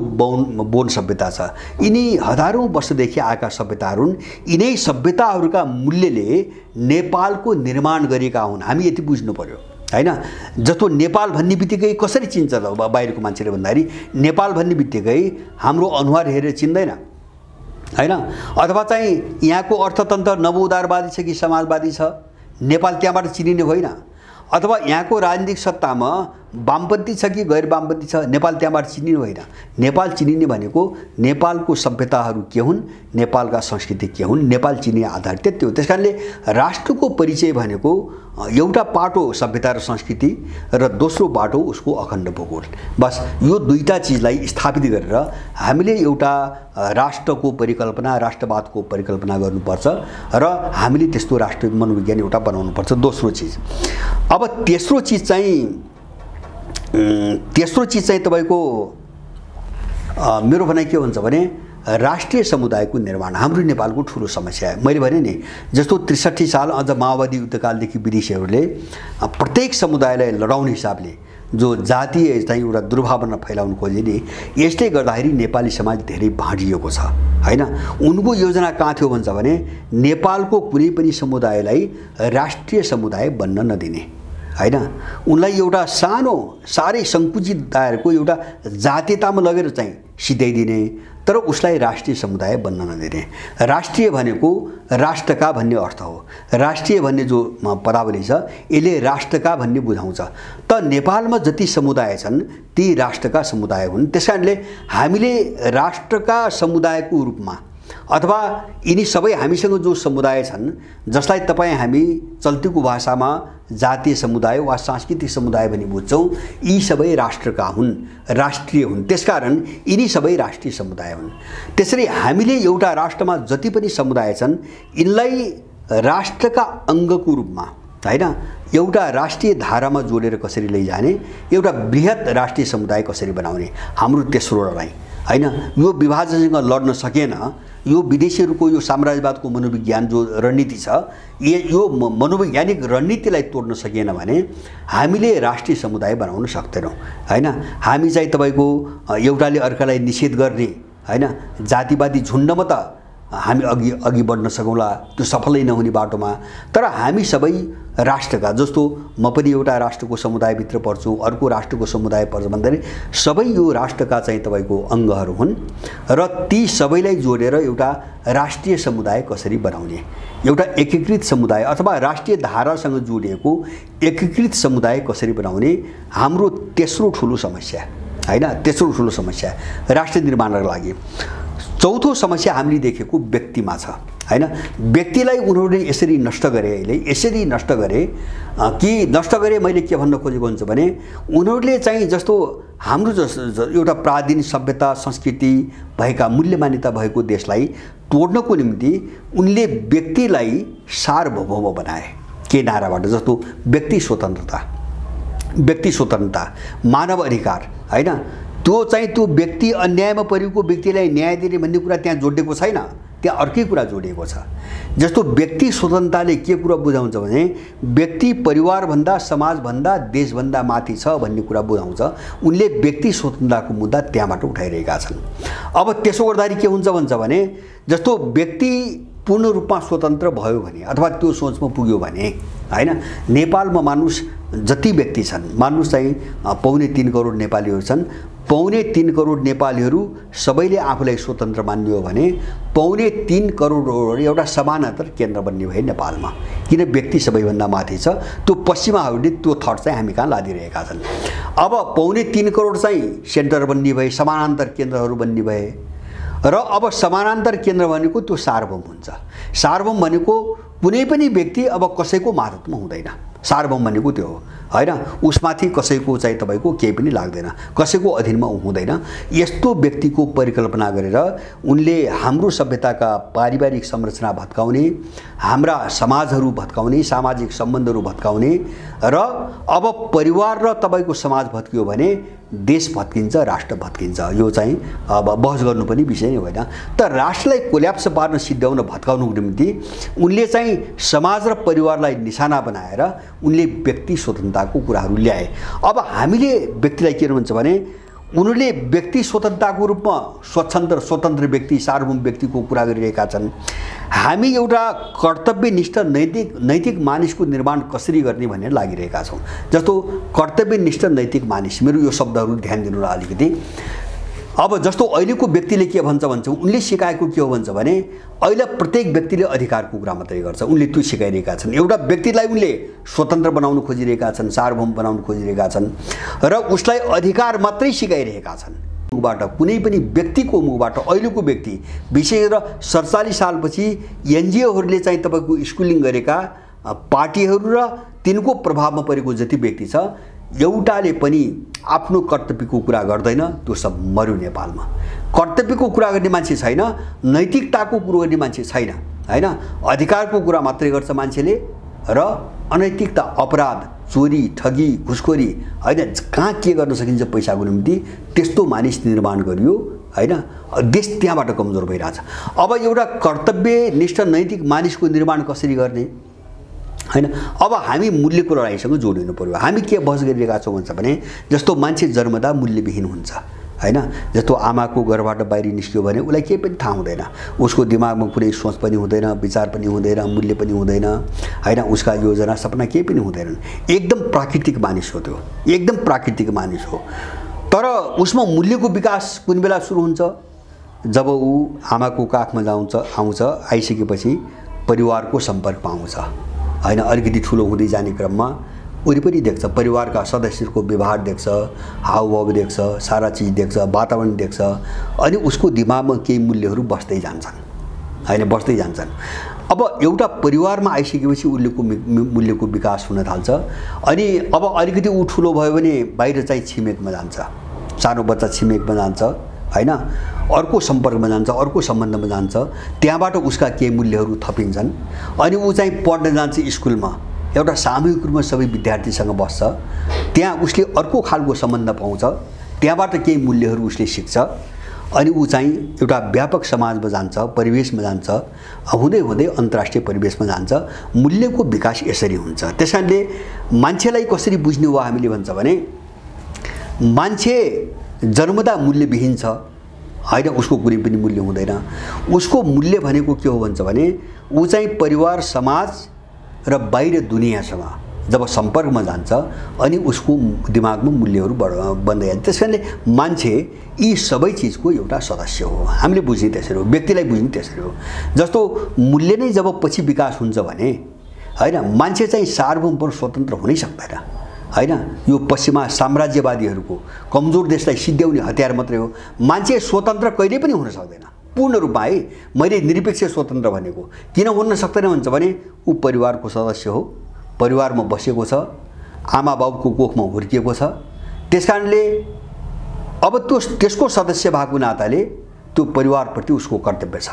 बोन सभ्यता छ। यिनी हजारौँ वर्षदेखि आएका सभ्यताहरू हुन्। यिनै सभ्यताहरूका मूल्यले नेपालको निर्माण गरेका हुन्। हामी यति बुझ्नु पर्यो हैन। जस्तो नेपाल भन्ने बित्तिकै कसरी चिन्छ त बाहिरको मान्छेले भन्दाखेरि, नेपाल भन्ने बित्तिकै हाम्रो अनुहार हेरेर चिन्दैन हैन। अथवा चाहिँ यहाँको अर्थतन्त्र नवोदारवादी छ कि समाजवादी छ, नेपाल त्यहाँबाट चिनिने होइन। अथवा यहाँको राजनीतिक सत्तामा वामपन्थी छ कि गैर वामपन्थी छ, नेपाल त्यहाँबाट चिनिने होइन। नेपाल चिनिने भनेको नेपालको सभ्यताहरू के हुन्, नेपालका संस्कृति के हुन्, नेपाल चिनिने आधार त्यति हो। त्यसकारणले राष्ट्रको परिचय भनेको एउटा पाटो सभ्यता र संस्कृति र दोस्रो पाटो उसको अखण्ड भूगोल। बस यो दुईटा चिजलाई स्थापित गरेर हामीले एउटा राष्ट्रको परिकल्पना, राष्ट्रवादको परिकल्पना गर्नुपर्छ र हामीले त्यस्तो राष्ट्र मनोविज्ञान एउटा बनाउनुपर्छ। दोस्रो चिज। अब तेस्रो चिज चाहिँ तपाईँको मेरो भनाइ के हुन्छ भने राष्ट्रिय समुदायको निर्माण हाम्रो नेपालको ठुलो समस्या है। मैले भने नि जस्तो 63 साल अझ माओवादी युद्धकालदेखि विदेशीहरूले प्रत्येक समुदायलाई लडाउने हिसाबले जो जातीय चाहिँ एउटा दुर्भावना फैलाउन खोजे नि, यसले गर्दाखेरि नेपाली समाज धेरै भाँडिएको छ हैन। उनको योजना कहाँ थियो भन्छ भने नेपालको कुनै पनि समुदायलाई राष्ट्रिय समुदाय बन्न नदिने हैन। उनलाई एउटा सानो साह्रै सङ्कुचित दायराको एउटा जातीयतामा लगेर चाहिँ सिध्याइदिने तर उसलाई राष्ट्रिय समुदाय बन्न नदिने। राष्ट्रिय भनेको राष्ट्रका भन्ने अर्थ हो। राष्ट्रिय भन्ने जो पदावली छ यसले राष्ट्रका भन्ने बुझाउँछ। त नेपालमा जति समुदाय छन् ती राष्ट्रका समुदाय हुन्। त्यसकारणले हामीले राष्ट्रका समुदायको रूपमा अथवा यिनी सबै हामीसँग जो समुदाय छन् जसलाई तपाईँ हामी चल्तीको भाषामा जातीय समुदाय वा सांस्कृतिक समुदाय भनी बुझ्छौँ, यी सबै राष्ट्रका हुन्, राष्ट्रिय हुन्। त्यसकारण यिनी सबै राष्ट्रिय समुदाय हुन्। त्यसरी हामीले एउटा राष्ट्रमा जति पनि समुदाय छन् यिनलाई राष्ट्रका अङ्गको रूपमा हैन एउटा राष्ट्रिय धारामा जोडेर कसरी लैजाने, एउटा बृहत राष्ट्रिय समुदाय कसरी बनाउने, हाम्रो तेस्रो लडाइँ हैन। यो विभाजनसँग लड्न सकेन, यो विदेशीहरूको यो साम्राज्यवादको मनोविज्ञान जो रणनीति छ यो मनोवैज्ञानिक रणनीतिलाई तोड्न सकेन भने हामीले राष्ट्रिय समुदाय बनाउन सक्दैनौँ हैन। हामी चाहिँ तपाईको एउटाले अर्कालाई निषेध गर्ने हैन जातिवादी झुन्डमा त हामी अघि बढ्न सकौँला, त्यो सफलै नहुने बाटोमा। तर हामी सबै राष्ट्रका, जस्तो म पनि एउटा राष्ट्रको समुदायभित्र पर्छु, अर्को राष्ट्रको समुदाय पर्छ भन्दाखेरि सबै यो राष्ट्रका चाहिँ तपाईको अङ्गहरू हुन् र ती सबैलाई जोडेर एउटा राष्ट्रिय समुदाय कसरी बनाउने, एउटा एकीकृत समुदाय अथवा राष्ट्रिय धारासँग जोडिएको एकीकृत समुदाय कसरी बनाउने हाम्रो तेस्रो ठुलो समस्या हैन। तेस्रो ठुलो समस्या राष्ट्र निर्माणका लागि। चौथो समस्या हामीले देखेको व्यक्तिमा छ हैन। व्यक्तिलाई उनीहरूले यसरी नष्ट गरे, अहिले यसरी नष्ट गरे कि नष्ट गरे। मैले के भन्न खोजेको हुन्छ भने उनीहरूले चाहिँ जस्तो हाम्रो एउटा प्राचीन सभ्यता संस्कृति भएका मूल्य मान्यता भएको देशलाई तोड्नको निम्ति उनले व्यक्तिलाई सार्वभौम बनाए के नाराबाट, जस्तो व्यक्ति स्वतन्त्रता, मानव अधिकार हैन। त्यो चाहिँ त्यो व्यक्ति अन्यायमा परेको व्यक्तिलाई न्याय दिने भन्ने कुरा त्यहाँ जोडिएको छैन, त्यहाँ अर्कै कुरा जोडिएको छ। जस्तो व्यक्ति स्वतन्त्रताले के कुरा बुझाउँछ भने व्यक्ति परिवारभन्दा समाजभन्दा देशभन्दा माथि छ भन्ने कुरा बुझाउँछ। उनले व्यक्ति स्वतन्त्रताको मुद्दा त्यहाँबाट उठाइरहेका छन्। अब त्यसो गर्दाखेरि के हुन्छ भन्छ भने जस्तो व्यक्ति पूर्ण रूपमा स्वतन्त्र भयो भने अथवा त्यो सोचमा पुग्यो भने हैन, नेपालमा मानुस जति व्यक्ति छन्, मानुस चाहिँ 3.25 करोड नेपालीहरू छन्। 3.25 करोड नेपालीहरू सबैले आफूलाई स्वतन्त्र मान्ने हो भने 3.25 करोड एउटा समानान्तर केन्द्र बन्ने भयो नेपालमा। किन व्यक्ति सबैभन्दा माथि छ, त्यो पश्चिमाहरूले त्यो थट चाहिँ हामी कहाँ लादिरहेका छन्। अब 3.25 करोड चाहिँ सेन्टर बन्ने भए, समानान्तर केन्द्रहरू बन्ने भए र अब समानान्तर केन्द्र भनेको त्यो सार्वभौम हुन्छ। सार्वभौम भनेको कुनै पनि व्यक्ति अब कसैको मातहतमा हुँदैन। सार्वभौम भनेको त्यो हो हैन। उसमाथि कसैको चाहिँ तपाईको केही पनि लाग्दैन, कसैको अधीनमा हुँदैन। यस्तो व्यक्तिको परिकल्पना गरेर उनले हाम्रो सभ्यताका पारिवारिक संरचना भत्काउने, हाम्रा समाजहरू भत्काउने, सामाजिक सम्बन्धहरू भत्काउने र अब परिवार र तपाईको समाज भत्कियो भने देश भत्किन्छ, राष्ट्र भत्किन्छ। यो चाहिँ अब बहस गर्नु पनि विषय नै होइन। तर राष्ट्रलाई कोल्याप्स पार्न, सिद्ध्याउन, भत्काउनुको निम्ति उनले चाहिँ समाज र परिवारलाई निशाना बनाएर उनले व्यक्ति स्वतन्त्रताको कुराहरू ल्याए। अब हामीले व्यक्तिलाई के भन्छ भने उनीहरूले व्यक्ति स्वतन्त्रताको रूपमा स्वतन्त्र व्यक्ति, सार्वभौम व्यक्तिको कुरा गरिरहेका छन्। हामी एउटा कर्तव्यनिष्ठ नैतिक मानिसको निर्माण कसरी गर्ने भनेर लागिरहेका छौँ। जस्तो कर्तव्यनिष्ठ नैतिक मानिस, मेरो यो शब्दहरू ध्यान दिनु होला अलिकति। अब जस्तो अहिलेको व्यक्तिले के भन्छ उनले सिकाएको के हो भन्छ भने अहिले प्रत्येक व्यक्तिले अधिकारको कुरा मात्रै गर्छ, उनले त्यो सिकाइरहेका छन्। एउटा व्यक्तिलाई उनले स्वतन्त्र बनाउन खोजिरहेका छन्, सार्वभौम बनाउन खोजिरहेका छन् र उसलाई अधिकार मात्रै सिकाइरहेका छन्। मुखबाट कुनै पनि व्यक्तिको मुखबाट अहिलेको व्यक्ति विशेष गरेर 47 सालपछि एनजिओहरूले चाहिँ तपाईको स्कुलिङ गरेका पार्टीहरू र तिनको प्रभावमा परेको जति व्यक्ति छ एउटाले पनि आफ्नो कर्तव्यको कुरा गर्दैन। त्यो सब मर्यो नेपालमा। कर्तव्यको कुरा गर्ने मान्छे छैन, नैतिकताको कुरा गर्ने मान्छे छैन हैन। अधिकारको कुरा मात्रै गर्छ मान्छेले र अनैतिकता, अपराध, चोरी, ठगी, घुसखोरी हैन, कहाँ के गर्न सकिन्छ पैसाको निम्ति त्यस्तो मानिस निर्माण गरियो हैन। देश त्यहाँबाट कमजोर भइरहेछ। अब एउटा कर्तव्यनिष्ठ नैतिक मानिसको निर्माण कसरी गर्ने हैन। अब हामी मूल्यको लडाइँसँग जोडिनु पर्यो। हामी के बहस गरिरहेका छौँ भन्छ भने जस्तो मान्छे जन्मदा मूल्यविहीन हुन्छ हैन। जस्तो आमाको घरबाट बाहिर निस्क्यो भने उसलाई केही पनि थाहा हुँदैन, उसको दिमागमा कुनै सोच पनि हुँदैन, विचार पनि हुँदैन, मूल्य पनि हुँदैन हैन। उसका योजना सपना केही पनि हुँदैनन्। एकदम प्राकृतिक मानिस हो त्यो, एकदम प्राकृतिक मानिस हो। तर उसमा मूल्यको विकास कुन बेला सुरु हुन्छ जब ऊ आमाको काखमा आउँछ आइसकेपछि परिवारको सम्पर्कमा आउँछ हैन। अलिकति ठुलो हुँदै जाने क्रममा वरिपरि देख्छ, परिवारका सदस्यहरूको व्यवहार देख्छ, हावभाव देख्छ, सारा चिज देख्छ, वातावरण देख्छ, अनि उसको दिमागमा केही मूल्यहरू बस्दै जान्छन् हैन, बस्दै जान्छन्। अब एउटा परिवारमा आइसकेपछि उल्लेको मूल्यको विकास हुन थाल्छ। अनि अब अलिकति ऊ ठुलो भयो भने बाहिर चाहिँ छिमेकमा जान्छ, सानो बच्चा छिमेकमा जान्छ हैन, अर्को सम्पर्कमा जान्छ, अर्को सम्बन्धमा जान्छ, त्यहाँबाट उसका केही मूल्यहरू थपिन्छन्। अनि ऊ चाहिँ पढ्न जान्छ स्कुलमा, एउटा सामूहिक रूपमा सबै विद्यार्थीसँग बस्छ, त्यहाँ उसले अर्को खालको सम्बन्ध पाउँछ, त्यहाँबाट केही मूल्यहरू उसले सिक्छ। अनि ऊ चाहिँ एउटा व्यापक समाजमा जान्छ, परिवेशमा जान्छ, हुँदै हुँदै अन्तर्राष्ट्रिय परिवेशमा जान्छ। मूल्यको विकास यसरी हुन्छ। त्यसकारणले मान्छेलाई कसरी बुझ्ने हो हामीले भन्छ भने मान्छे जन्मदा मूल्यविहीन छ हैन, उसको कुनै पनि मूल्य हुँदैन। उसको मूल्य भनेको के हो भन्छ भने ऊ चाहिँ परिवार, समाज र बाहिर दुनियाँसँग जब सम्पर्कमा जान्छ अनि उसको दिमागमा मूल्यहरू बन्दै जान्छ। त्यसकारणले मान्छे यी सबै चिजको एउटा सदस्य हो। हामीले बुझ्ने त्यसरी हो, व्यक्तिलाई बुझ्ने त्यसरी हो। जस्तो मूल्य नै जब पछि विकास हुन्छ भने हैन, मान्छे चाहिँ सार्वभौम स्वतन्त्र हुनै सक्दैन हैन। यो पश्चिमा साम्राज्यवादीहरूको कमजोर देशलाई सिद्ध्याउने हतियार मात्रै हो। मान्छे स्वतन्त्र कहिल्यै पनि हुन सक्दैन पूर्ण रूपमा है। मैले निरपेक्ष स्वतन्त्र भनेको किन हुन सक्दैन भन्छ भने ऊ परिवारको सदस्य हो, परिवारमा बसेको छ, आमा बाबुको कोखमा हुर्किएको छ। त्यसकारणले अब त्यसको सदस्य भएको नाताले त्यो परिवारप्रति उसको कर्तव्य छ,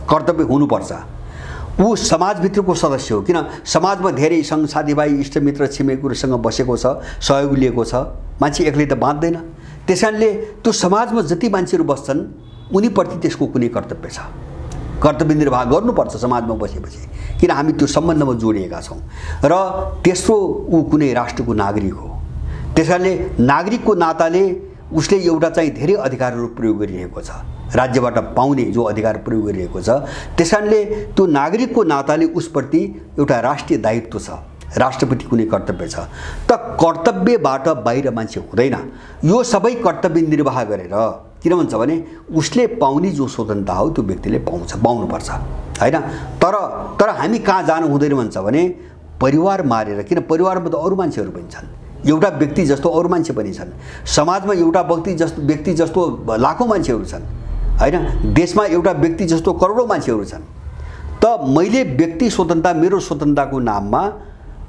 कर्तव्य हुनुपर्छ। ऊ समाजभित्रको सदस्य हो, किन समाजमा धेरै सङ्घ साथीभाइ इष्टमित्र छिमेकीहरूसँग बसेको छ, सहयोग लिएको छ। मान्छे एक्लै त बाँच्दैन। त्यसकारणले त्यो समाजमा जति मान्छेहरू बस्छन् उनीप्रति त्यसको कुनै कर्तव्य छ, कर्तव्य निर्वाह गर्नुपर्छ समाजमा बसेपछि, किन हामी त्यो सम्बन्धमा जोडिएका छौँ। र तेस्रो ऊ कुनै राष्ट्रको नागरिक हो। त्यसकारणले नागरिकको नाताले उसले एउटा चाहिँ धेरै अधिकारहरू प्रयोग गरिरहेको छ, राज्यबाट पाउने जो अधिकार प्रयोग गरिरहेको छ। त्यसकारणले त्यो नागरिकको नाताले उसप्रति एउटा राष्ट्रिय दायित्व छ, राष्ट्रप्रति कुनै कर्तव्य छ। त कर्तव्यबाट बाहिर मान्छे हुँदैन। यो सबै कर्तव्य निर्वाह गरेर, किन भन्छ भने उसले पाउने जो स्वतन्त्रता हो त्यो व्यक्तिले पाउनुपर्छ हैन। तर हामी कहाँ जानु हुँदैन भन्छ भने परिवार मारेर, किन परिवारमा त अरू मान्छेहरू पनि छन्, एउटा व्यक्ति जस्तो अरू मान्छे पनि छन्, समाजमा एउटा व्यक्ति जस्तो लाखौँ मान्छेहरू छन् हैन, देशमा एउटा व्यक्ति जस्तो करोडौँ मान्छेहरू छन्। त मैले व्यक्ति स्वतन्त्रता, मेरो स्वतन्त्रताको नाममा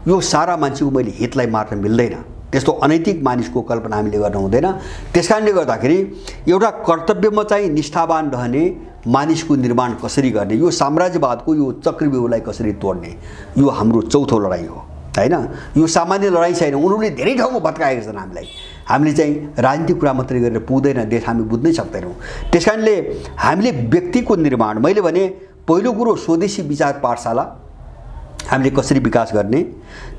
यो सारा मान्छेको मैले हितलाई मार्न मिल्दैन। त्यस्तो अनैतिक मानिसको कल्पना हामीले गर्न हुँदैन। त्यसकारणले गर्दाखेरि एउटा कर्तव्यमा चाहिँ निष्ठावान रहने मानिसको निर्माण कसरी गर्ने, यो साम्राज्यवादको यो चक्रव्यूहलाई कसरी तोड्ने, यो हाम्रो चौथो लडाइँ हो हैन। यो सामान्य लडाइँ छैन। उनीहरूले धेरै ठाउँमा भत्काएका छन् हामीलाई। हामीले चाहिँ राजनीतिक कुरा मात्रै गरेर पुग्दैन, देश हामी बुझ्नै सक्दैनौँ। त्यसकारणले हामीले व्यक्तिको निर्माण, मैले भने पहिलो कुरो स्वदेशी विचार पाठशाला हामीले कसरी विकास गर्ने,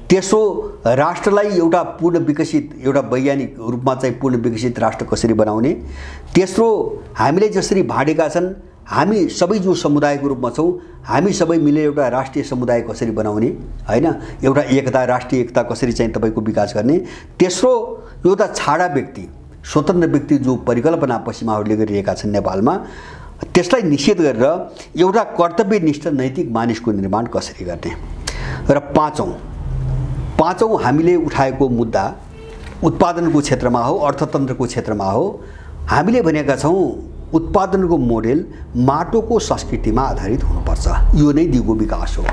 तेस्रो राष्ट्रलाई एउटा पूर्ण विकसित, एउटा वैज्ञानिक रूपमा चाहिँ पूर्ण विकसित राष्ट्र कसरी बनाउने, तेस्रो हामीले जसरी भाँडेका छन् हामी सबै जो समुदायको रूपमा छौँ हामी सबै मिलेर एउटा राष्ट्रिय समुदाय कसरी बनाउने हैन, एउटा एकता, राष्ट्रिय एकता कसरी चाहिँ तपाईको विकास गर्ने, तेस्रो एउटा छाडा व्यक्ति, स्वतन्त्र व्यक्ति जो परिकल्पना पश्चिमाहरूले गरिरहेका छन् नेपालमा, त्यसलाई निषेध गरेर एउटा कर्तव्यनिष्ठ नैतिक मानिसको निर्माण कसरी गर्ने। र पाँचौं हामीले उठाएको मुद्दा उत्पादनको क्षेत्रमा हो, अर्थतन्त्रको क्षेत्रमा हो। हामीले भनेका छौँ उत्पादनको मोडेल माटोको संस्कृतिमा आधारित हुनुपर्छ, यो नै दिगो विकास हो।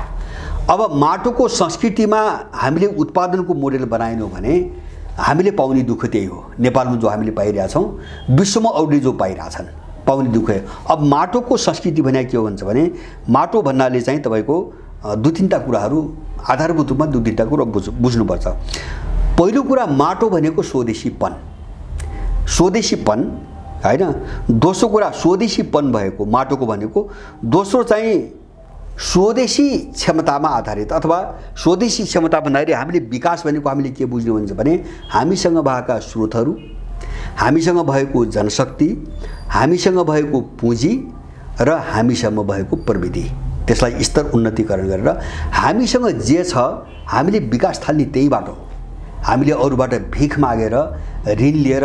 अब माटोको संस्कृतिमा हामीले उत्पादनको मोडेल बनाएनौँ भने हामीले पाउने दुःख त्यही हो। नेपालमा जो हामीले पाइरहेका छौँ, विश्वमा अरूले जो पाइरहेछन् पाउने दुःख। अब माटोको संस्कृति भने के हो भन्छ भने माटो भन्नाले चाहिँ तपाईको दुई तीनटा कुराहरू आधारभूत रूपमा दुई तीनटा कुरा बुझ्नुपर्छ। पहिलो कुरा माटो भनेको स्वदेशीपन हैन। दोस्रो कुरा स्वदेशीपन भएको माटोको भनेको, दोस्रो चाहिँ स्वदेशी क्षमतामा आधारित अथवा स्वदेशी क्षमता भन्दाखेरि हामीले विकास भनेको हामीले के बुझ्नु भन्छ भने हामीसँग भएका स्रोतहरू, हामीसँग भएको जनशक्ति, हामीसँग भएको पुँजी र हामीसँग भएको प्रविधि, त्यसलाई स्तर उन्नतिकरण गरेर हामीसँग जे छ हामीले विकास थाल्ने त्यहीबाट हो। हामीले अरूबाट भिख मागेर ऋण लिएर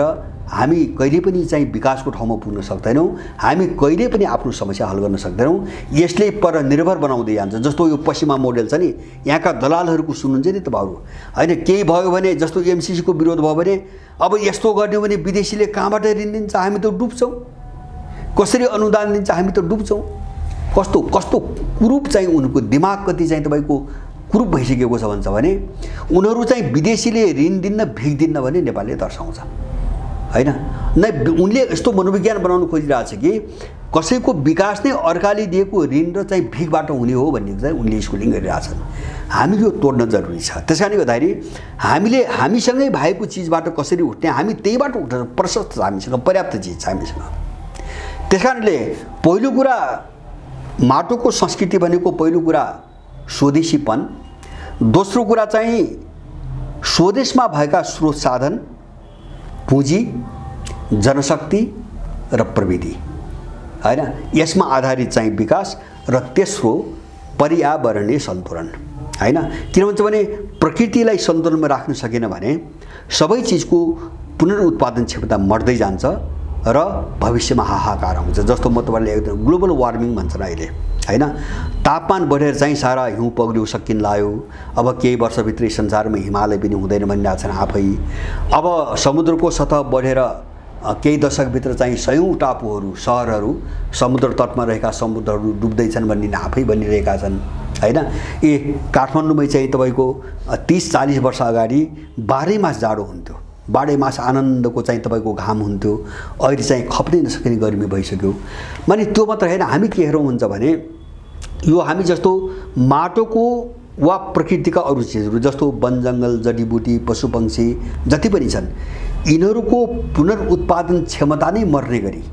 हामी कहिले पनि चाहिँ विकासको ठाउँमा पुग्न सक्दैनौँ, हामी कहिले पनि आफ्नो समस्या हल गर्न सक्दैनौँ। यसले पर निर्भर बनाउँदै जान्छ। जस्तो यो पश्चिमा मोडेल छ नि, यहाँका दलालहरूको सुन्नुहुन्छ नि तपाईँहरू होइन, केही भयो भने जस्तो एमसिसीको विरोध भयो भने अब यस्तो गर्ने भने विदेशीले कहाँबाट ऋण दिन्छ, हामी त डुब्छौँ, कसरी अनुदान दिन्छ, हामी त डुब्छौँ। कस्तो कस्तो कुरूप चाहिँ उनको दिमाग कति चाहिँ तपाईँको कुरूप भइसकेको छ भन्छ भने उनीहरू चाहिँ विदेशीले ऋण दिन्न भिख दिन्न भने नेपालले दर्शाउँछ होइन। नै उनले यस्तो मनोविज्ञान बनाउनु खोजिरहेछ कि कसैको विकास नै अर्काले दिएको ऋण र चाहिँ भिखबाट हुने हो भन्ने चाहिँ उनले स्कुलिङ गरिरहेछन्। हामी यो तोड्न जरुरी छ। त्यस कारणले गर्दाखेरि हामीले हामीसँगै भएको चिजबाट कसरी उठ्ने, हामी त्यहीबाट उठ्न प्रशस्त छ, हामीसँग पर्याप्त चिज छ हामीसँग। त्यस कारणले पहिलो कुरा माटोको संस्कृति भनेको पहिलो कुरा स्वदेशीपन, दोस्रो कुरा चाहिँ स्वदेशमा भएका स्रोत साधन, पुँजी, जनशक्ति र प्रविधि हैन, यसमा आधारित चाहिँ विकास, र तेस्रो पर्यावरणीय सन्तुलन हैन। किन भन्छ भने प्रकृतिलाई सन्तुलनमा राख्न सकेन भने सबै चिजको पुनरुत्पादन क्षमता मर्दै जान्छ र भविष्यमा हाहाकार आउँछ। जस्तो म तपाईलाई एकदम ग्लोबल वार्मिङ भन्छन् अहिले हैन, तापमान बढेर चाहिँ सारा हिउँ पग्लियो, सकिन लाग्यो। अब केही वर्षभित्रै संसारमा हिमालय पनि हुँदैन भनिरहेका छन् आफै। अब समुद्रको सतह बढेर केही दशकभित्र चाहिँ सयौं टापुहरू, सहरहरू, समुद्र तटमा रहेका समुद्रहरू डुब्दैछन् भन्ने आफै भनिरहेका छन् हैन। काठमाडौँमै चाहिँ तपाईको 30-40 वर्ष अगाडि 12 मास जाडो हुन्थ्यो, 12 मास आनन्दको चाहिँ तपाईको घाम हुन्थ्यो। अहिले चाहिँ खप्नै नसक्ने गर्मी भइसक्यो। माने त्यो मात्र हैन, हामी के हेरौँ हुन्छ भने यो हामी जस्तो माटोको वा प्रकृतिका अरू चिजहरू जस्तो वन जङ्गल, जडीबुटी, पशुपक्षी जति पनि छन्, यिनीहरूको पुनरुत्पादन क्षमता नै मर्ने गरी,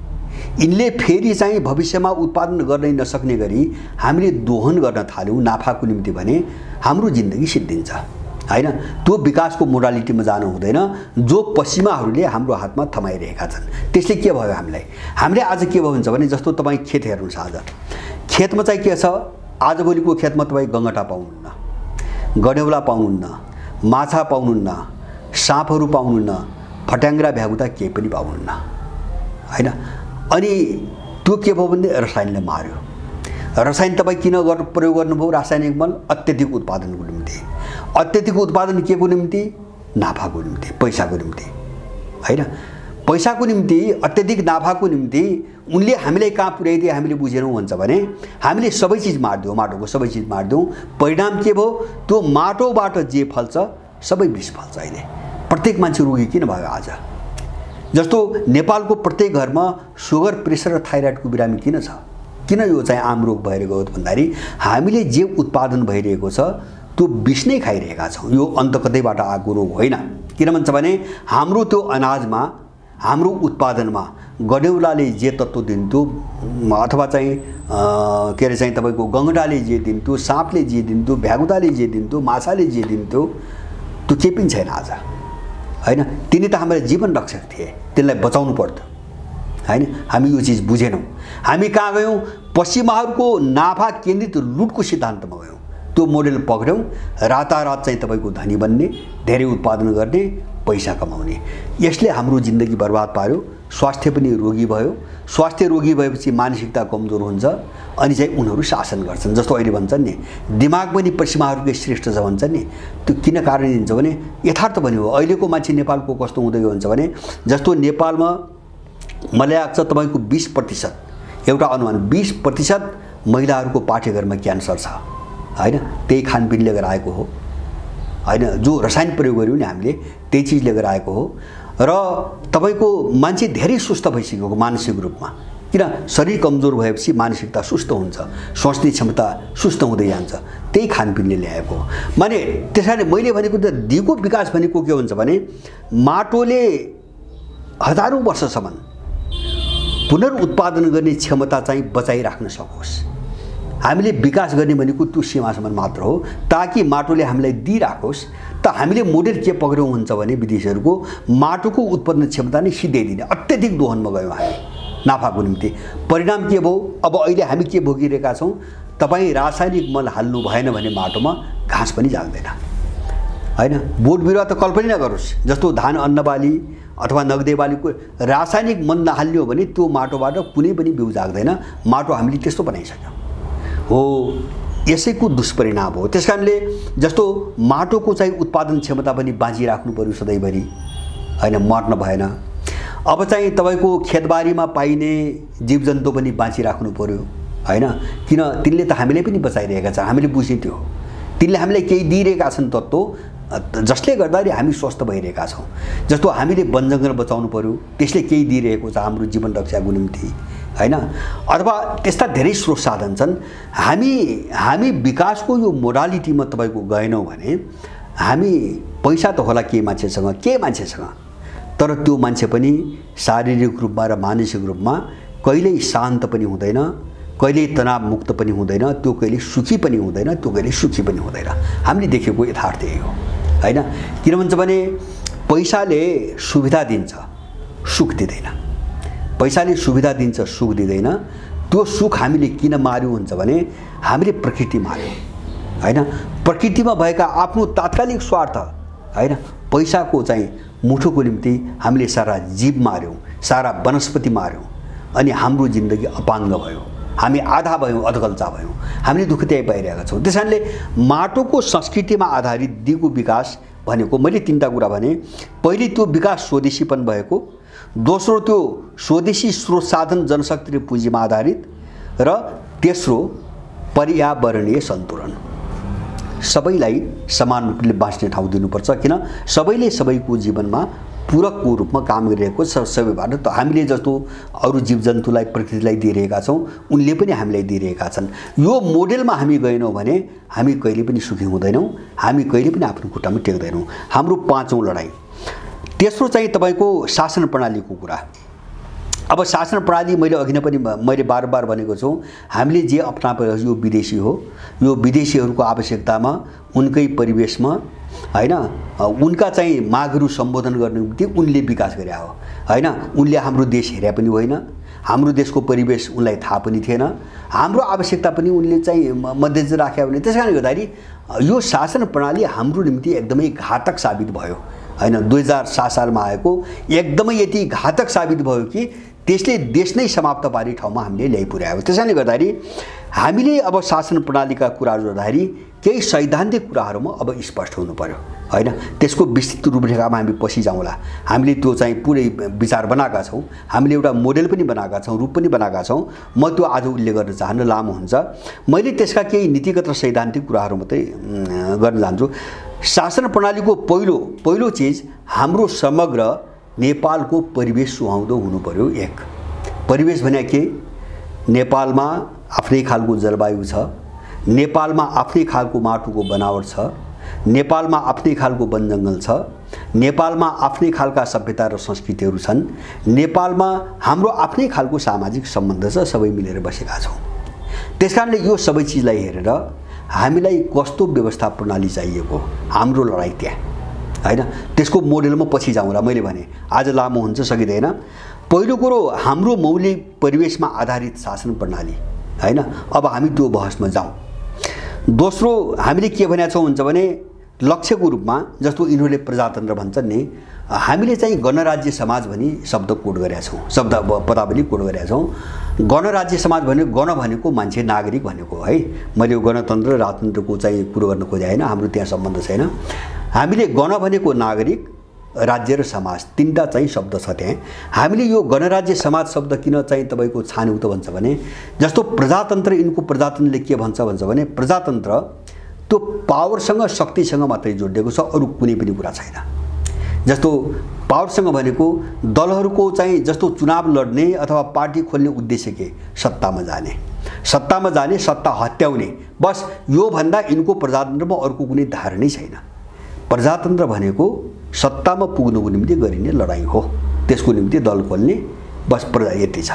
यिनले फेरि चाहिँ भविष्यमा उत्पादन गर्नै नसक्ने गरी हामीले दोहन गर्न थाल्यौँ नाफाको निम्ति भने हाम्रो जिन्दगी सिद्धिन्छ हैन। त्यो विकासको मोडालिटीमा जानु हुँदैन जो पश्चिमाहरूले हाम्रो हातमा थमाइरहेका छन्। त्यसले के भयो हामीलाई, हामीले आज के भयो भन्छ भने जस्तो तपाईँ खेत हेर्नुहोस्, आज खेतमा चाहिँ के छ, आजभोलिको खेतमा तपाईँ गङ्गटा पाउनुहुन्न, गडेउला पाउनुहुन्न, माछा पाउनुहुन्न, साँपहरू पाउनुहुन्न, फट्याङ्ग्रा भ्यागुता केही पनि पाउनुहुन्न हैन। अनि त्यो के भयो भने रसायनले मार्यो। रसायन तपाईँ किन प्रयोग गर्नुभयो, रासायनिक मल अत्यधिक उत्पादनको निम्ति। अत्यधिक उत्पादन के को निम्ति, नाफाको निम्ति, पैसाको निम्ति हैन। पैसाको निम्ति, अत्यधिक नाफाको निम्ति उनले हामीलाई कहाँ पुर्याइदिए हामीले बुझेनौँ भन्छ भने हामीले सबै चिज मार्दियौँ, माटोको सबै चिज मार्दियौँ। परिणाम के भयो, त्यो माटोबाट जे फल्छ सबै विष फल्छ। अहिले प्रत्येक मान्छे रोगी किन भयो आज? जस्तो नेपालको प्रत्येक घरमा सुगर, प्रेसर र थाइराइडको बिरामी किन छ? किन यो चाहिँ आम रोग भएर गयो भन्दाखेरि हामीले जे उत्पादन भइरहेको छ त्यो विष नै खाइरहेका छौँ। यो अन्त कतैबाट आएको रोग होइन। किन भन्छ भने हाम्रो त्यो अनाजमा, हाम्रो उत्पादनमा गडेउलाले जे तत्त्व दिन्थ्यो अथवा चाहिँ के अरे चाहिँ तपाईँको गङ्गटाले जे दिन्थ्यो, साँपले जे दिन्थ्यो, भ्यागुताले जे दिन्थ्यो, माछाले जे दिन्थ्यो, त्यो केही पनि छैन आज हैन। तिनी त हाम्रो जीवन रक्षक थिए, त्यसलाई बचाउनु पर्थ्यो हैन। हामी यो चिज बुझेनौँ। हामी कहाँ गयौँ, पश्चिमाहरूको नाफा केन्द्रित लुटको सिद्धान्तमा गयौँ। त्यो मोडेल पक्र्यौँ, रातारात चाहिँ तपाईँको धनी बन्ने, धेरै उत्पादन गर्ने, पैसा कमाउने। यसले हाम्रो जिन्दगी बर्बाद पार्यो। स्वास्थ्य पनि रोगी भयो। स्वास्थ्य रोगी भएपछि मानसिकता कमजोर हुन्छ अनि चाहिँ उनीहरू शासन गर्छन्। जस्तो अहिले भन्छन् नि दिमाग पनि पश्चिमाहरूकै श्रेष्ठ छ भन्छन् नि, त्यो किन कारण दिन्छ भने यथार्थ पनि हो। अहिलेको मान्छे नेपालको कस्तो हुँदै गयो भन्छ भने जस्तो नेपालमा मलाई लाग्छ तपाईँको 20% एउटा अनुमान 20% महिलाहरूको पाठ्यघरमा क्यान्सर छ हैन। त्यही खानपिनले गरेर आएको हो हैन, जो रसायन प्रयोग गर्यो नि हामीले त्यही चिजले गरेर आएको हो। र तपाईको मान्छे धेरै सुस्त भइसकेको मानसिक रूपमा, किन शरीर कमजोर भएपछि मानसिकता सुस्त हुन्छ, सोच्ने क्षमता सुस्त हुँदै जान्छ, त्यही खानपिनले ल्याएको हो। माने त्यसैले मैले भनेको त दिगो विकास भनेको के हुन्छ भने माटोले हजारौं वर्षसम्म पुनरुत्पादन गर्ने क्षमता चाहिँ बचाइराख्न सकोस्। हामीले विकास गर्ने भनेको त्यो सीमासम्म मात्र हो, ताकि माटोले हामीलाई दिइराखोस्। त हामीले मोडेल के पक्र्यौँ हुन्छ भने विदेशीहरूको माटोको उत्पादन क्षमता नै सिधाइदिने, अत्यधिक दोहनमा गयौँ हामी नाफाको निम्ति। परिणाम के भयो, अब अहिले हामी के भोगिरहेका छौँ, तपाईँ रासायनिक मल हाल्नु भएन भने माटोमा घाँस पनि जाग्दैन हैन। बोट बिरुवा त कल्पना नगरोस्, जस्तो धान अन्नबाली अथवा नगदे बालीको रासायनिक मल नहाल्यो भने त्यो माटोबाट कुनै पनि बिउ जाग्दैन। माटो हामीले त्यस्तो बनाइसक्यौँ हो, यसैको दुष्परिणाम हो। त्यसकारणले जस्तो माटोको चाहिँ उत्पादन क्षमता पनि बाँचिराख्नु पर्यो सधैँभरि, हैन, मर्न भएन। अब चाहिँ तपाईँको खेतबारीमा पाइने जीवजन्तु पनि बाँचिराख्नु पर्यो, हैन, किन तिनले त हामीले पनि बचाइरहेका छन्, हामीले बुझ्ने त्यो हो। तिनले हामीलाई केही दिइरहेका छन् तत्त्व, जसले गर्दाखेरि हामी स्वस्थ भइरहेका छौँ। जस्तो हामीले वनजङ्गल बचाउनु पर्यो, त्यसले केही दिइरहेको छ हाम्रो जीवन रक्षाको निम्ति, हैन। अथवा त्यस्ता धेरै स्रोत साधन छन्। हामी विकासको यो मोडालिटीमा तपाईँको गएनौँ भने हामी पैसा त होला के मान्छेसँग, तर त्यो मान्छे पनि शारीरिक रूपमा र मानसिक रूपमा कहिल्यै शान्त पनि हुँदैन, कहिल्यै तनावमुक्त पनि हुँदैन, त्यो कहिले सुखी पनि हुँदैन, त्यो कहिले सुखी पनि हुँदैन। हामीले देखेको यथार्थ यही हो, हैन। किन भन्छ भने पैसाले सुविधा दिन्छ, सुख दिँदैन। पैसाले सुविधा दिन्छ, सुख दिँदैन। त्यो सुख हामीले किन मार्यौँ हुन्छ भने हामीले प्रकृति मार्यौँ, हैन। प्रकृतिमा भएका आफ्नो तात्कालिक स्वार्थ, हैन, पैसाको चाहिँ मुठोको निम्ति हामीले सारा जीव मार्यौँ, सारा वनस्पति मार्यौँ, अनि हाम्रो जिन्दगी अपाङ्ग भयो, हामी आधा भयौँ, अधकल्चा भयौँ, हामीले दुःख त्यही पाइरहेका छौँ। त्यस कारणले माटोको संस्कृतिमा आधारित दिगो विकास भनेको मैले तीनटा कुरा भने। पहिले त्यो विकास स्वदेशीपन भएको, दोस्रो त्यो स्वदेशी स्रोत साधन जनशक्ति र पुँजीमा आधारित, र तेस्रो पर्यावरणीय सन्तुलन। सबैलाई समान रूपले बाँच्ने ठाउँ दिनुपर्छ, किन सबैले सबैको जीवनमा पूरकको रूपमा काम गरिरहेको छ। सबैबाट त हामीले जस्तो अरू जीवजन्तुलाई प्रकृतिलाई दिइरहेका छौँ, उनले पनि हामीलाई दिइरहेका छन्। यो मोडेलमा हामी गएनौँ भने हामी कहिले पनि सुखी हुँदैनौँ, हामी कहिले पनि आफ्नो खुट्टामा टेक्दैनौँ। हाम्रो पाँचौँ लडाइँ। तेस्रो चाहिँ तपाईँको शासन प्रणालीको कुरा। अब शासन प्रणाली मैले अघि नै पनि मैले बार भनेको छु, हामीले जे अपनाएको यो विदेशी हो, यो विदेशीहरूको आवश्यकतामा, उनकै परिवेशमा, हैन, उनका चाहिँ मागहरू सम्बोधन गर्ने निम्ति उनले विकास गरे हो, हैन। उनले हाम्रो देश हेरे पनि होइन, हाम्रो देशको परिवेश उनलाई थाहा पनि थिएन, हाम्रो आवश्यकता पनि उनले चाहिँ मध्यनजर राखे भने। त्यसकारणले गर्दाखेरि यो शासन प्रणाली हाम्रो निम्ति एकदमै घातक साबित भयो, हैन। 2007 सालमा आएको एकदमै यति घातक साबित भयो कि त्यसले देश नै समाप्त पार्ने ठाउँमा हामीले ल्याइ पुर्यायो। त्यसैले गर्दाखेरि हामीले अब शासन प्रणालीका कुराहरू गर्दाखेरि केही सैद्धान्तिक कुराहरूमा अब स्पष्ट हुनु पर्यो, हैन। त्यसको विस्तृत रूपरेखामा हामी पछि जाउँला। हामीले त्यो चाहिँ पुरै विचार बनाएका छौँ, हामीले एउटा मोडेल पनि बनाएका छौँ, रूप पनि बनाएका छौँ। म त्यो आज उल्लेख गर्न चाहन्न, लामो हुन्छ। मैले त्यसका केही नीतिगत र सैद्धान्तिक कुराहरू मात्रै गर्न चाहन्छु। शासन प्रणालीको पहिलो चिज हाम्रो समग्र नेपालको परिवेश सुहाउँदो हुनु पर्यो। एक परिवेश भने के? नेपालमा आफ्नै खालको जलवायु छ, नेपालमा आफ्नै खालको माटोको बनावट छ, नेपालमा आफ्नै खालको वनजङ्गल छ, नेपालमा आफ्नै खालका सभ्यता र संस्कृतिहरू छन्, नेपालमा हाम्रो आफ्नै खालको सामाजिक सम्बन्ध छ, सबै मिलेर बसेका छौँ। त्यसकारणले यो सबै चिजलाई हेरेर हामीलाई कस्तो व्यवस्था प्रणाली चाहिएको, हाम्रो लडाइँ त्यहाँ, हैन। त्यसको मोडेलमा पछि जाउँला। मैले भने आज लामो हुन्छ, सकिँदैन। पहिलो कुरो हाम्रो मौलिक परिवेशमा आधारित शासन प्रणाली, हैन। अब हामी त्यो बहसमा जाउँ। दोस्रो हामीले के भनेका छौँ हुन्छ भने लक्ष्यको रूपमा, जस्तो यिनीहरूले प्रजातन्त्र भन्छन् नि, हामीले चाहिँ गणराज्य समाज भनी शब्द कोड गरेका छौँ, शब्द पदावली कोड गरेका छौँ। गणराज्य समाज भनेको गण भनेको मान्छे, नागरिक भनेको, है। मैले यो गणतन्त्र र राजतन्त्रको चाहिँ कुरो गर्न खोजे होइन, हाम्रो त्यहाँ सम्बन्ध छैन। हामीले गण भनेको नागरिक, राज्य र समाज, तीनटा चाहिँ शब्द छ त्यहाँ। हामीले यो गणराज्य समाज शब्द किन चाहिँ तपाईँको छान्यौँ त भन्छ भने, जस्तो प्रजातन्त्र, यिनको प्रजातन्त्रले के भन्छ भने प्रजातन्त्र त्यो पावरसँग, शक्तिसँग मात्रै जोडिएको छ, अरू कुनै पनि कुरा छैन। जस्तो पावरसँग भनेको दलहरूको चाहिँ जस्तो चुनाव लड्ने अथवा पार्टी खोल्ने उद्देश्य के? सत्तामा जाने, सत्ता हत्याउने, बस यो भन्दा यिनको प्रजातन्त्रमा अर्को कुनै धारणै छैन। प्रजातन्त्र भनेको सत्तामा पुग्नुको निम्ति गरिने लडाइँ हो, त्यसको निम्ति दल खोल्ने, बस प्रजा यति छ।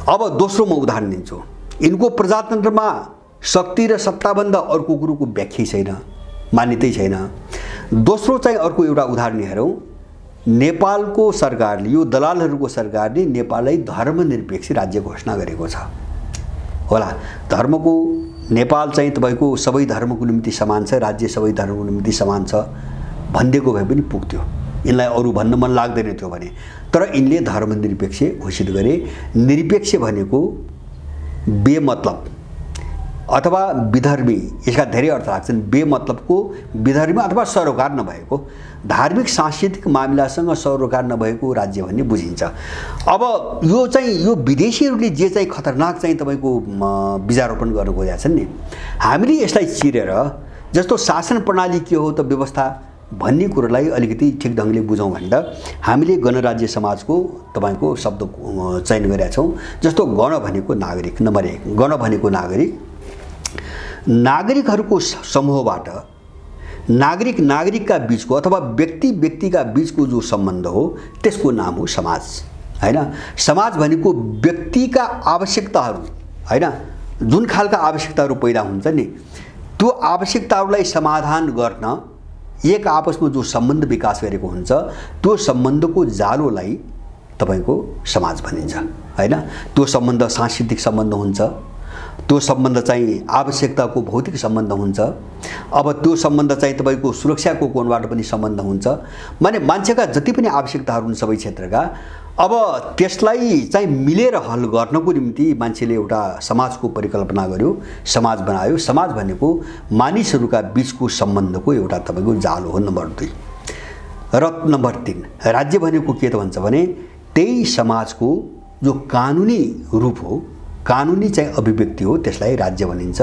अब दोस्रो म उदाहरण दिन्छु। यिनको प्रजातन्त्रमा शक्ति र सत्ताभन्दा अर्को कुरोको व्याख्या छैन, मान्यतै छैन। दोस्रो चाहिँ अर्को एउटा उदाहरण हेरौँ। नेपालको सरकारले, यो दलालहरूको सरकारले नेपाललाई धर्मनिरपेक्ष राज्य घोषणा गरेको छ होला। धर्मको नेपाल चाहिँ तपाईको सबै धर्मको निम्ति समान छ, राज्य सबै धर्मको निम्ति समान छ, भनिदिएको भए पनि पुग्थ्यो। यिनलाई अरू भन्न मन लाग्दैन थियो भने, तर यिनले धर्मनिरपेक्ष घोषित गरे। निरपेक्ष भनेको बेमतलब अथवा विधर्मी, यसका धेरै अर्थ लाग्छन्। बेमतलबको, विधर्मी अथवा सरोकार नभएको, धार्मिक सांस्कृतिक मामिलासँग सरोकार नभएको राज्य भन्ने बुझिन्छ। अब यो चाहिँ यो विदेशीहरूले जे चाहिँ खतरनाक चाहिँ तपाईँको बीजारोपण गर्न खोजेका छन् नि, हामीले यसलाई चिरेर जस्तो शासन प्रणाली के हो त व्यवस्था भन्ने कुरोलाई अलिकति ठिक ढङ्गले बुझौँ भन्दा हामीले गणराज्य समाजको तपाईँको शब्द चयन गरेका छौँ। जस्तो गण भनेको नागरिक, नम्बर 1 गण भनेको नागरिक, नागरिकहरूको समूहबाट नागरिक नागरिकका बीचको अथवा व्यक्ति व्यक्तिका बीचको जो सम्बन्ध हो त्यसको नाम हो समाज, हैन। समाज भनेको व्यक्तिका आवश्यकताहरू, हैन, जुन खालका आवश्यकताहरू पैदा हुन्छ नि त्यो आवश्यकताहरूलाई समाधान गर्न एक आपसमा जो सम्बन्ध विकास गरेको हुन्छ त्यो सम्बन्धको जालोलाई तपाईको समाज भनिन्छ, हैन। त्यो सम्बन्ध सांस्कृतिक सम्बन्ध हुन्छ, त्यो सम्बन्ध चाहिँ आवश्यकताको भौतिक सम्बन्ध हुन्छ, अब त्यो सम्बन्ध चाहिँ तपाईको सुरक्षाको कोणबाट पनि सम्बन्ध हुन्छ। माने मान्छेका जति पनि आवश्यकताहरू हुन् सबै क्षेत्रका, अब त्यसलाई चाहिँ मिलेर हल गर्नको निम्ति मान्छेले एउटा समाजको परिकल्पना गर्यो, समाज बनायो। समाज भनेको मानिसहरूका बीचको सम्बन्धको एउटा तपाईको जाल हो, नम्बर 2। र नम्बर 3 राज्य भनेको के त भन्छ भने त्यही समाजको जो कानुनी रूप हो, कानुनी चाहिँ अभिव्यक्ति हो, त्यसलाई राज्य भनिन्छ।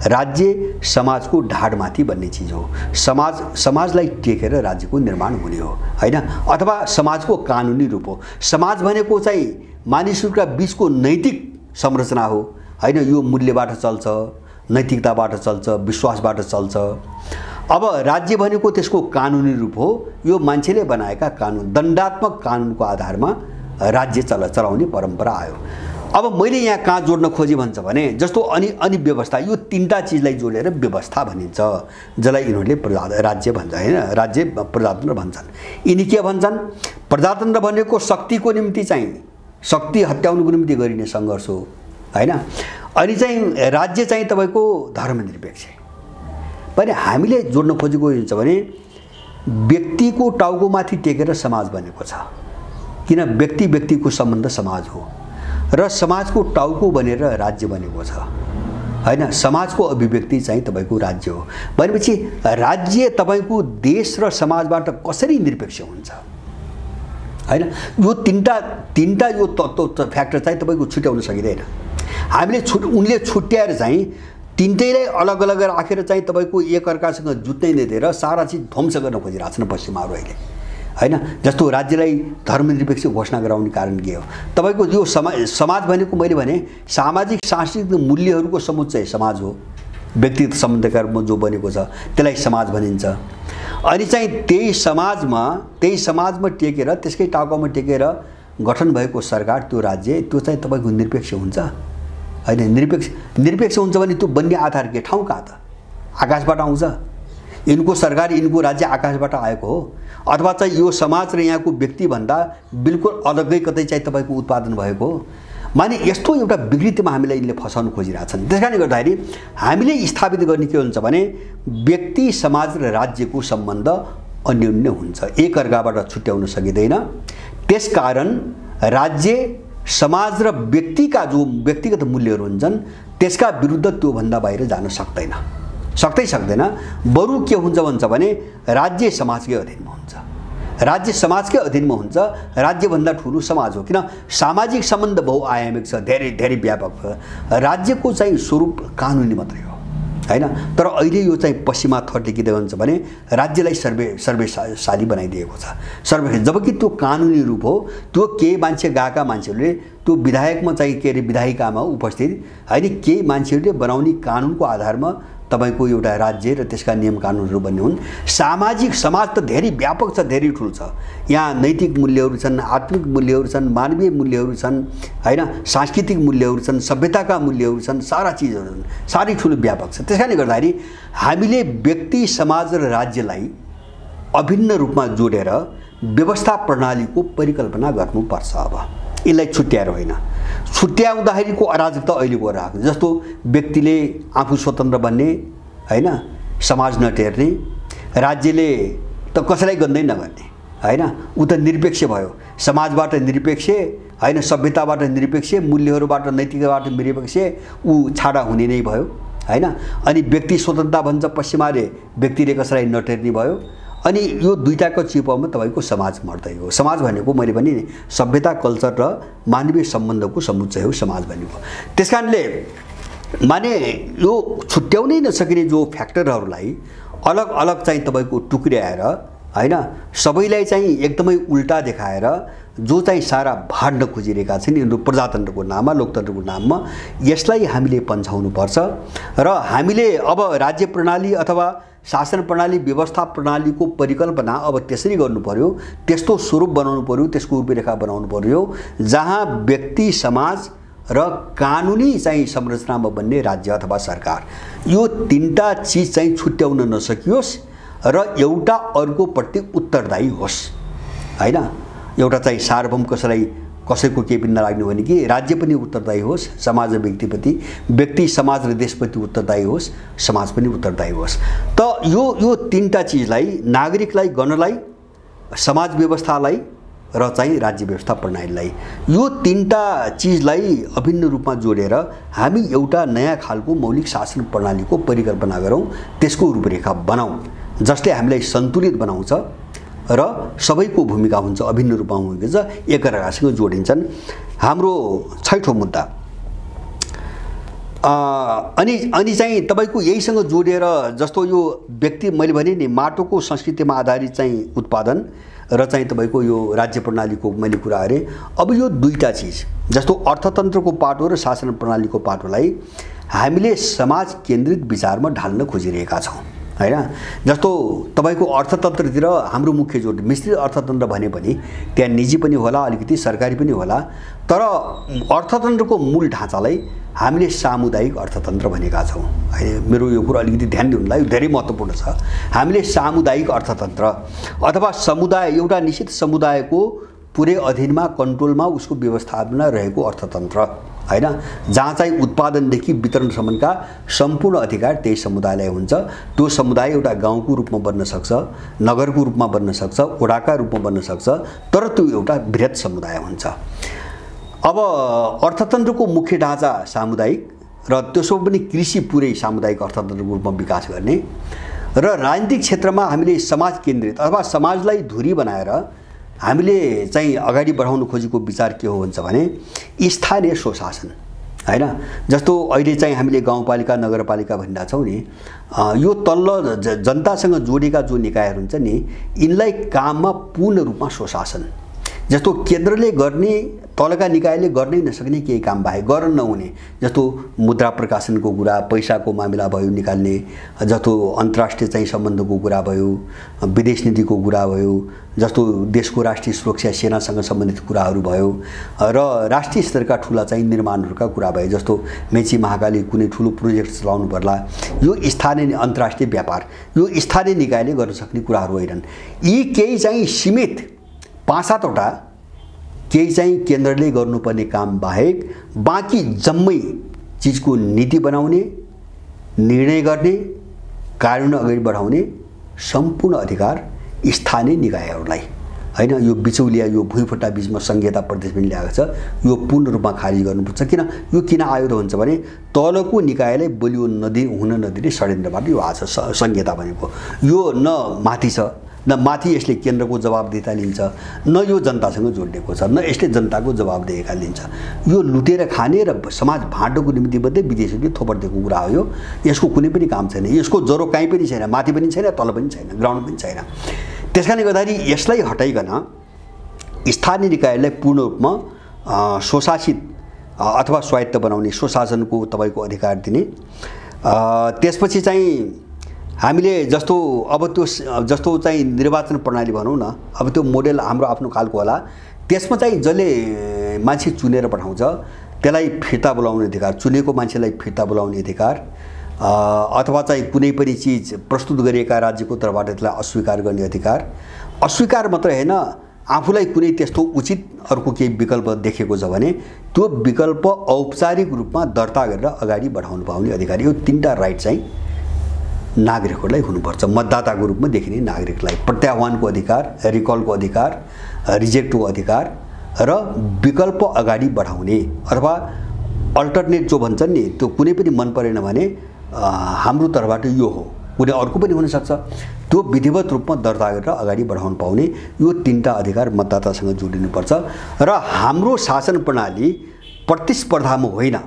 राज्य समाजको ढाडमाथि बन्ने चिज हो। समाजलाई टेकेर राज्यको निर्माण हुने हो, हैन, अथवा समाजको कानुनी रूप हो। समाज भनेको चाहिँ मानिसहरूका बीचको नैतिक संरचना हो, हैन। यो मूल्यबाट चल्छ, नैतिकताबाट चल्छ, विश्वासबाट चल्छ। अब राज्य भनेको त्यसको कानुनी रूप हो। यो मान्छेले बनाएका कानुन, दण्डात्मक कानुनको आधारमा राज्य चलाउने परम्परा आयो। अब मैले यहाँ कहाँ जोड्न खोजेँ भन्छ भने जस्तो अनि व्यवस्था, यो 3टा चिजलाई जोडेर व्यवस्था भनिन्छ, जसलाई यिनीहरूले राज्य भन्छ, हैन। राज्य प्रजातन्त्र भन्छन्। यिनी के भन्छन्? प्रजातन्त्र भनेको शक्तिको निम्ति चाहिँ शक्ति हत्याउनुको निम्ति गरिने सङ्घर्ष हो, हैन। अनि चाहिँ राज्य चाहिँ तपाईको धर्मनिरपेक्ष। पनि हामीले जोड्न खोजेको हुन्छ भने व्यक्तिको टाउकोमाथि टेकेर समाज बनेको छ, किन व्यक्ति व्यक्तिको सम्बन्ध समाज हो, र समाजको टाउको बनेर राज्य बनेको छ, हैन। समाजको अभिव्यक्ति चाहिँ तपाईको राज्य हो भनेपछि राज्य तपाईको देश र समाजबाट कसरी निरपेक्ष हुन्छ, हैन। यो तीनटा यो तत्त्व फ्याक्टर चाहिँ तपाईको छुट्याउन सकिँदैन। हामीले उनले छुट्याएर चाहिँ तीनटैलाई अलग अलग राखेर चाहिँ तपाईको एकअर्कासँग जुत्नै नदिएर सारा चिज ध्वंस गर्न खोजिरहेको छन् पश्चिमाहरू अहिले, हैन। जस्तो राज्यलाई धर्मनिरपेक्ष घोषणा गराउने कारण के हो? तपाईको यो समाज भनेको मैले भने सामाजिक सांस्कृतिक मूल्यहरूको समुच्चय समाज हो। व्यक्तिगत सम्बन्धका रूपमा जो बनेको छ त्यसलाई समाज भनिन्छ। अनि चाहिँ त्यही समाजमा टेकेर त्यसकै टाउकोमा टेकेर गठन भएको सरकार, त्यो राज्य, त्यो चाहिँ तपाईको निरपेक्ष हुन्छ, हैन। निरपेक्ष हुन्छ भने त्यो बन्ने आधार के ठाउँ कहाँ त? आकाशबाट आउँछ। यिनको सरकार, यिनको राज्य आकाशबाट आएको हो, अथवा चाहिँ यो समाज र यहाँको व्यक्ति भन्दा बिल्कुल अलग्गै कतै चाहिँ तपाईको उत्पादन भएको हो। माने यस्तो एउटा विकृतिमा हामीलाई यिनले फसाउन खोजिरहेछन्। त्यसकारणले गर्दाखेरि हामीले स्थापित गर्ने के हुन्छ भने व्यक्ति, समाज र राज्यको सम्बन्ध अन्योन्य हुन्छ, एकअर्काबाट छुट्याउन सकिँदैन। त्यसकारण राज्य, समाज र व्यक्तिका जो व्यक्तिगत मूल्यहरू हुन्छन् त्यसका विरुद्ध त्योभन्दा बाहिर जान सक्दैन। बरु के हुन्छ भन्छ भने राज्य समाजकै अधीनमा हुन्छ, राज्य समाजकै अधीनमा हुन्छ। राज्यभन्दा ठुलो समाज हो, किन सामाजिक सम्बन्ध बहुआयामिक छ, धेरै धेरै व्यापक छ। राज्यको चाहिँ स्वरूप कानुनी मात्रै हो, हैन। तर अहिले यो चाहिँ पश्चिमा थर्टिकिँदै हुन्छ भने राज्यलाई सर्वेशाली बनाइदिएको छ। जबकि त्यो कानुनी रूप हो, त्यो केही मान्छे गएका मान्छेहरूले त्यो विधायकमा चाहिँ के अरे विधायिकामा उपस्थित, हैन, केही मान्छेहरूले बनाउने कानुनको आधारमा तपाईको एउटा राज्य र त्यसका नियम कानुनहरू बन्ने हुन्। सामाजिक समाज त धेरै व्यापक छ, धेरै ठुलो छ। यहाँ नैतिक मूल्यहरू छन्, आत्मिक मूल्यहरू छन्, मानवीय मूल्यहरू छन्, हैन, सांस्कृतिक मूल्यहरू छन्, सभ्यताका मूल्यहरू छन्, सारा चिजहरू छन्, सारै ठुलो व्यापक छ। त्यसकारणले गर्दाखेरि हामीले व्यक्ति, समाज र राज्यलाई अभिन्न रूपमा जोडेर व्यवस्था प्रणालीको परिकल्पना गर्नुपर्छ। अब यसलाई छुट्याएर होइन, छुट्याउँदाखेरिको अराजकता अहिलेको रहेको जस्तो व्यक्तिले आफू स्वतन्त्र बन्ने, हैन, समाज नटेर्ने, राज्यले त कसैलाई गन्दै नगर्ने हैन, ऊ त निरपेक्ष भयो, समाजबाट निरपेक्ष हैन, सभ्यताबाट निरपेक्ष, मूल्यहरूबाट नैतिकताबाट निरपेक्ष, ऊ छाडा हुने नै भयो हैन। अनि व्यक्ति स्वतन्त्रता भन्छ पश्चिमाले, व्यक्तिले कसैलाई नटेर्ने भयो। अनि यो दुईटाको चिपमा तपाईको समाज मर्दै हो। समाज भनेको मैले पनि सभ्यता, कल्चर र मानवीय सम्बन्धको समुच्चय हो समाज भनेको। त्यसकारणले माने यो छुट्याउनै नसकिने जो फ्याक्टरहरूलाई अलग अलग चाहिँ तपाईको टुक्र्याएर हैन, सबैलाई चाहिँ एकदमै उल्टा देखाएर जो चाहिँ सारा भाड्न खोजिरहेका छन् यिनीहरू प्रजातन्त्रको नाममा, लोकतन्त्रको नाममा, यसलाई हामीले पन्छाउनु पर्छ। र हामीले अब राज्य प्रणाली अथवा शासन प्रणाली, व्यवस्था प्रणालीको परिकल्पना अब त्यसरी गर्नु पर्यो, त्यस्तो स्वरूप बनाउनु पर्यो, त्यसको रूपरेखा बनाउनु पर्यो जहाँ व्यक्ति, समाज र कानुनी चाहिँ संरचनामा बन्ने राज्य अथवा सरकार, यो तीनटा चीज चाहिँ छुट्याउन नसकियोस् र एउटा अर्कोप्रति उत्तरदायी होस् हैन। एउटा चाहिँ सार्वभौम कसैको केही पनि नलाग्ने भने कि राज्य पनि उत्तरदायी होस्, समाज र व्यक्तिप्रति, व्यक्ति, समाज र देशप्रति उत्तरदायी होस्, समाज पनि उत्तरदायी होस्। त यो तीनटा चीजलाई, नागरिकलाई, गणलाई, समाज व्यवस्थालाई र चाहिँ राज्य व्यवस्था प्रणालीलाई, यो तीनटा चीजलाई अभिन्न रूपमा जोडेर हामी एउटा नयाँ खालको मौलिक शासन प्रणालीको परिकल्पना गरौँ, त्यसको रूपरेखा बनाऊँ जसले हामीलाई सन्तुलित बनाउँछ र सबैको भूमिका हुन्छ, अभिन्न रूपमा हुन्छ, एकअर्कासँग जोडिन्छन्। हाम्रो छैठौं मुद्दा अनि चाहिँ तपाईको यहीसँग जोडेर, जस्तो यो व्यक्ति मैले भने नि माटोको संस्कृतिमा आधारित चाहिँ उत्पादन र चाहिँ तपाईको यो राज्य प्रणालीको मैले कुरा गरेँ। अब यो दुईटा चीज जस्तो अर्थतन्त्रको पाटो र शासन प्रणालीको पाटोलाई हामीले समाज केन्द्रित विचारमा ढाल्न खोजिरहेका छौँ हैन। जस्तो तपाईको अर्थतन्त्रतिर हाम्रो मुख्य जोड मिश्रित अर्थतन्त्र भने पनि त्यहाँ निजी पनि होला, अलिकति सरकारी पनि होला, तर अर्थतन्त्रको मूल ढाँचालाई हामीले सामुदायिक अर्थतन्त्र भनेका छौँ। मेरो यो कुरा अलिकति ध्यान दिनुलाई धेरै महत्त्वपूर्ण छ। हामीले सामुदायिक अर्थतन्त्र अथवा समुदाय, एउटा निश्चित समुदायको पुरै अधीनमा, कन्ट्रोलमा उसको व्यवस्थापनमा रहेको अर्थतन्त्र हैन, जहाँ चाहिँ उत्पादनदेखि वितरणसम्मका सम्पूर्ण अधिकार त्यही समुदायलाई हुन्छ। त्यो समुदाय एउटा गाउँको रूपमा बन्न सक्छ, नगरको रूपमा बन्न सक्छ, वडाका रूपमा बन्न सक्छ, तर त्यो एउटा बृहत समुदाय हुन्छ। अब अर्थतन्त्रको मुख्य ढाँचा सामुदायिक र त्यसो पनि कृषि पुरै सामुदायिक अर्थतन्त्रको रूपमा विकास गर्ने र राजनीतिक क्षेत्रमा हामीले समाज केन्द्रित अथवा समाजलाई धुरी बनाएर हामीले चाहिँ अगाडि बढाउन खोजेको विचार के हो भन्छ भने स्थानीय स्वशासन हैन। जस्तो अहिले चाहिँ हामीले गाउँपालिका, नगरपालिका भनिरहेका छौँ नि, यो तल्लो जनतासँग जोडेका जो निकायहरू हुन्छ नि, यिनलाई काममा पूर्ण रूपमा स्वशासन, जस्तो केन्द्रले गर्ने तलका निकायले गर्नै नसक्ने केही काम बाहेक गर्न नहुने, जस्तो मुद्रा प्रकाशनको कुरा, पैसाको मामिला भयो निकाल्ने, जस्तो अन्तर्राष्ट्रिय चाहिँ सम्बन्धको कुरा भयो, विदेश नीतिको कुरा भयो, जस्तो देशको राष्ट्रिय सुरक्षा सेनासँग सम्बन्धित कुराहरू भयो र राष्ट्रिय स्तरका ठुला चाहिँ निर्माणहरूका कुरा भयो, जस्तो मेची महाकाली कुनै ठुलो प्रोजेक्ट चलाउनु पर्ला, यो स्थानीय अन्तर्राष्ट्रिय व्यापार यो स्थानीय निकायले गर्न सक्ने कुराहरू होइनन्। यी केही चाहिँ सीमित 5-7वटा केही चाहिँ केन्द्रले गर्नुपर्ने काम बाहेक बाँकी जम्मै चिजको नीति बनाउने, निर्णय गर्ने, कार्यान्वयन अगाडि बढाउने सम्पूर्ण अधिकार स्थानीय निकायहरूलाई हैन। यो बिचौलिया, यो भुइँफुट्टा बीचमा संहिता प्रदेश पनि ल्याएको छ, यो पूर्ण रूपमा खारिज गर्नुपर्छ। यो किन आयो त भन्छ भने तलको निकायलाई बलियो हुन नदिने षड्यन्त्रबाट यो आछ संहिता भनेको। यो न माथि छ, न माथि यसले केन्द्रको जवाबदेहिता लिन्छ, न यो जनतासँग जोडिएको छ, न यसले जनताको जवाबदेहिता लिन्छ। यो लुटेर खाने र समाज भाँड्नको निम्ति मात्रै विदेशीले थोपट दिएको कुरा हो। यसको कुनै पनि काम छैन, यसको जरो कहीँ पनि छैन, माथि पनि छैन, तल पनि छैन, ग्राउन्ड पनि छैन। त्यसकारणले गर्दाखेरि यसलाई हटाइकन स्थानीय निकायलाई पूर्ण रूपमा स्वशासित अथवा स्वायत्त बनाउने, स्वशासनको तपाईको अधिकार दिने। त्यसपछि चाहिँ हामीले जस्तो अब त्यो जस्तो चाहिँ निर्वाचन प्रणाली भनौँ न, अब त्यो मोडेल हाम्रो आफ्नो खालको होला, त्यसमा चाहिँ जसले मान्छे चुनेर पठाउँछ त्यसलाई फिर्ता बोलाउने अधिकार, चुनेको मान्छेलाई फिर्ता बोलाउने अधिकार, अथवा चाहिँ कुनै पनि चिज प्रस्तुत गरिएका राज्यको तर्फबाट त्यसलाई अस्वीकार गर्ने अधिकार, अस्वीकार मात्र हैन, आफूलाई कुनै त्यस्तो उचित अर्को केही विकल्प देखेको छ भने त्यो विकल्प औपचारिक रूपमा दर्ता गरेर अगाडि बढाउन पाउने अधिकार। यो तीनटा राइट चाहिँ नागरिकहरूलाई हुनुपर्छ। मतदाताको रूपमा देखिने नागरिकलाई प्रत्याह्वानको अधिकार, रिकलको अधिकार, रिजेक्टको अधिकार र विकल्प अगाडि बढाउने अथवा अल्टरनेट जो भन्छन् नि, त्यो कुनै पनि मन परेन भने हाम्रो तर्फबाट यो हो, कुनै अर्को पनि हुनसक्छ, त्यो विधिवत रूपमा दर्ता गरेर अगाडि बढाउन पाउने यो 3टा अधिकार मतदातासँग जोडिनुपर्छ। र हाम्रो शासन प्रणाली प्रतिस्पर्धामा होइन,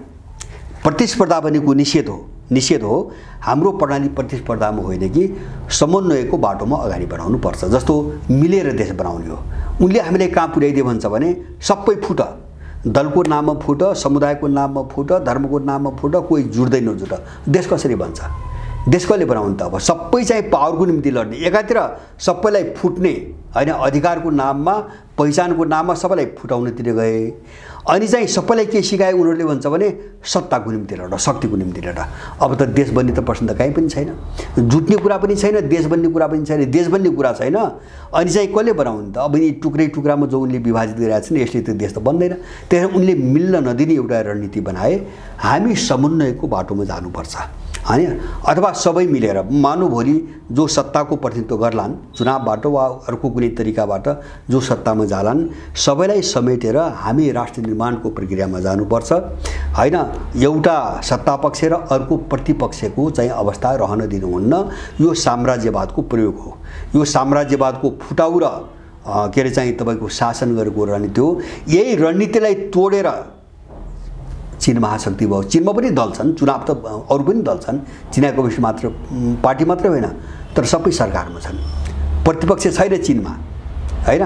प्रतिस्पर्धा भनेको निषेध हो। हाम्रो प्रणाली प्रतिस्पर्धामा होइन कि समन्वयको बाटोमा अगाडि बढाउनुपर्छ। जस्तो मिलेर देश बनाउने हो। उनले हामीलाई कहाँ पुर्याइदियो भन्छ भने सबै फुट, दलको नाममा फुट, समुदायको नाममा फुट, धर्मको नाममा फुट, कोही जुट्दै नजुट, देश कसरी बन्छ? देश कसले बनाउनु त? अब सबै चाहिँ पावरको निम्ति लड्ने, एकातिर सबैलाई फुट्ने हैन, अधिकारको नाममा, पहिचानको नाममा सबैलाई फुटाउनतिर गए। अनि चाहिँ सबैलाई के सिकाए उनीहरूले भन्छ भने सत्ताको निम्ति लड, शक्तिको निम्ति लड। अब त देश बन्ने त प्रश्न त कहीँ पनि छैन, जुट्ने कुरा पनि छैन, देश बन्ने कुरा पनि छैन, देश बन्ने कुरा छैन। अनि चाहिँ कसले बनाउनु त? अब यी टुक्रै टुक्रामा जो उनले विभाजित गरिरहेका छन्, यसले त देश त बन्दैन। त्यसैले उनले मिल्न नदिने एउटा रणनीति बनाए। हामी समन्वयको बाटोमा जानुपर्छ हैन, अथवा सबै मिलेर मानु भोलि जो सत्ताको प्रतिनिधित्व गर्लान् चुनावबाट वा अर्को कुनै तरिकाबाट जो सत्तामा जालान्, सबैलाई समेटेर हामी राष्ट्र निर्माणको प्रक्रियामा जानुपर्छ हैन। एउटा सत्तापक्ष र अर्को प्रतिपक्षको चाहिँ अवस्था रहन दिनुहुन्न। यो साम्राज्यवादको प्रयोग हो। यो साम्राज्यवादको फुटाउ र के अरे चाहिँ तपाईँको शासन गरेको रणनीति हो। यही रणनीतिलाई तोडेर चीन महाशक्ति भयो। चीनमा पनि दल छन्, चुनाव त अरू पनि दल छन्, चिना कम्युनिस्ट मात्र पार्टी मात्र होइन, तर सबै सरकारमा छन्। प्रतिपक्ष छैन चीनमा हैन।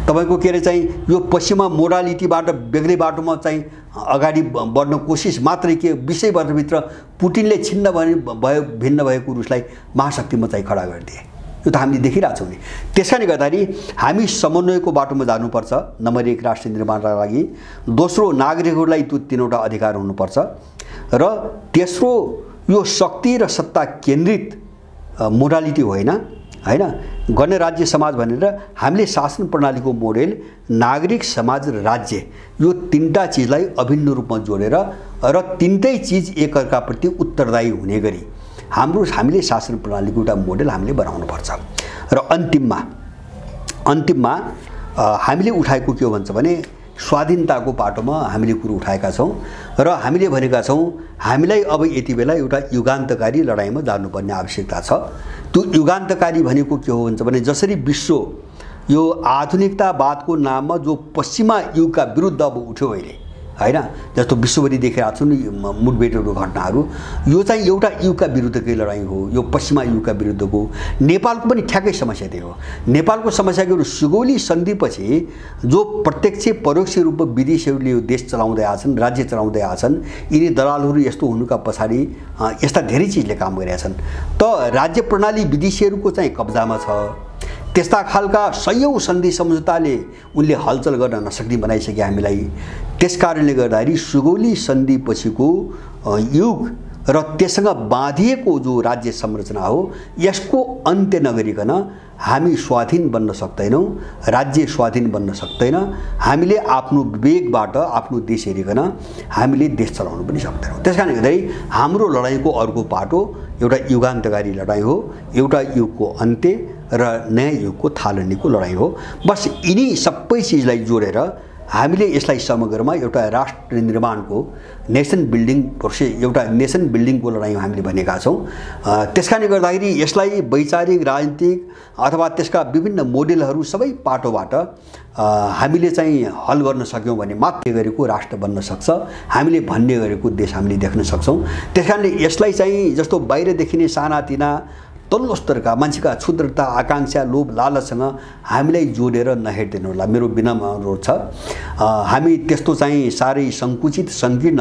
तपाईँको के अरे चाहिँ यो पश्चिमा मोडालिटीबाट बेग्लै बाटोमा चाहिँ अगाडि बढ्न कोसिस मात्रै के विषयवस्तुभित्र पुटिनले छिन्न भयो भिन्न भएको रुसलाई महाशक्तिमा चाहिँ खडा गरिदिए। यो त हामीले देखिरहेछौँ नि। त्यसकारणले गर्दाखेरि हामी समन्वयको बाटोमा जानुपर्छ, नम्बर 1 राष्ट्र निर्माणका लागि। दोस्रो, नागरिकहरूलाई त्यो 3वटा अधिकार हुनुपर्छ। र तेस्रो, यो शक्ति र सत्ता केन्द्रित मोडालिटी होइन हैन, गणराज्य समाज भनेर हामीले शासन प्रणालीको मोडेल नागरिक, समाज र राज्य, यो 3टा चिजलाई अभिन्न रूपमा जोडेर र 3टै चिज एकअर्काप्रति उत्तरदायी हुने गरी हामीले शासन प्रणालीको एउटा मोडेल हामीले बनाउनुपर्छ। र अन्तिममा हामीले उठाएको के हो भन्छ भने स्वाधीनताको बाटोमा हामीले कुरो उठाएका छौँ र हामीले भनेका छौँ हामीलाई अब यति बेला एउटा युगान्तकारी लडाइँमा जानुपर्ने आवश्यकता छ। त्यो युगान्तकारी भनेको के हो भन्छ भने जसरी विश्व यो आधुनिकतावादको नाममा जो पश्चिमा युगका विरुद्ध अब उठ्यो अहिले हैन, जस्तो विश्वभरि देखिरहेको छु नि मुठभेडहरू घटनाहरू, यो चाहिँ एउटा युगका विरुद्धकै लडाइँ हो, यो पश्चिमा युगका विरुद्धको। नेपालको पनि ठ्याक्कै समस्या त्यही हो। नेपालको समस्या के हो? सुगौली सन्धिपछि जो प्रत्यक्ष परोक्ष रूपमा विदेशीहरूले यो देश चलाउँदै आछन्, राज्य चलाउँदै आछन्, यिनी दलालहरू यस्तो हुनुका पछाडि यस्ता धेरै चिजले काम गरिरहेका छन्। त राज्य प्रणाली विदेशीहरूको चाहिँ कब्जामा छ। त्यस्ता खालका सयौं सन्धि सम्झौताले उनले हलचल गर्न नसक्ने बनाइसके हामीलाई। त्यसकारणले गर्दाखेरि सुगौली सन्धि पछिको युग र त्यससँग बाँधिएको जो राज्य संरचना हो यसको अन्त्य नगरिकन हामी स्वाधीन बन्न सक्दैनौँ, राज्य स्वाधीन बन्न सक्दैन। हामीले आफ्नो विवेकबाट आफ्नो देश हेरिकन हामीले देश चलाउन पनि सक्दैनौँ। त्यसकारणले गर्दाखेरि हाम्रो लडाइँको अर्को पाटो एउटा युगान्तकारी लडाइँ हो, एउटा युगको अन्त्य र नयाँ युगको थालनीको लडाइँ हो। बस यिनी सबै चिजलाई जोडेर हामीले यसलाई समग्रमा एउटा राष्ट्र निर्माणको नेसन बिल्डिङ प्रोसेस, एउटा नेसन बिल्डिङको लडाइँ हामीले भनेका छौँ। त्यसकारणले गर्दाखेरि यसलाई वैचारिक, राजनीतिक अथवा त्यसका विभिन्न मोडेलहरू सबै पाटोबाट हामीले चाहिँ हल गर्न सक्यौँ भने मात्र गरेको राष्ट्र बन्न सक्छ, हामीले भन्ने गरेको देश हामीले देख्न सक्छौँ। त्यसकारणले यसलाई चाहिँ जस्तो बाहिर देखिने सानातिना तल्लो स्तरका मान्छेका क्षुद्रता, आकांक्षा, लोभ, लालचसँग हामीलाई जोडेर नहेर्दिनु होला, मेरो विनम्र अनुरोध छ। हामी त्यस्तो चाहिँ साह्रै सङ्कुचित, सङ्कीर्ण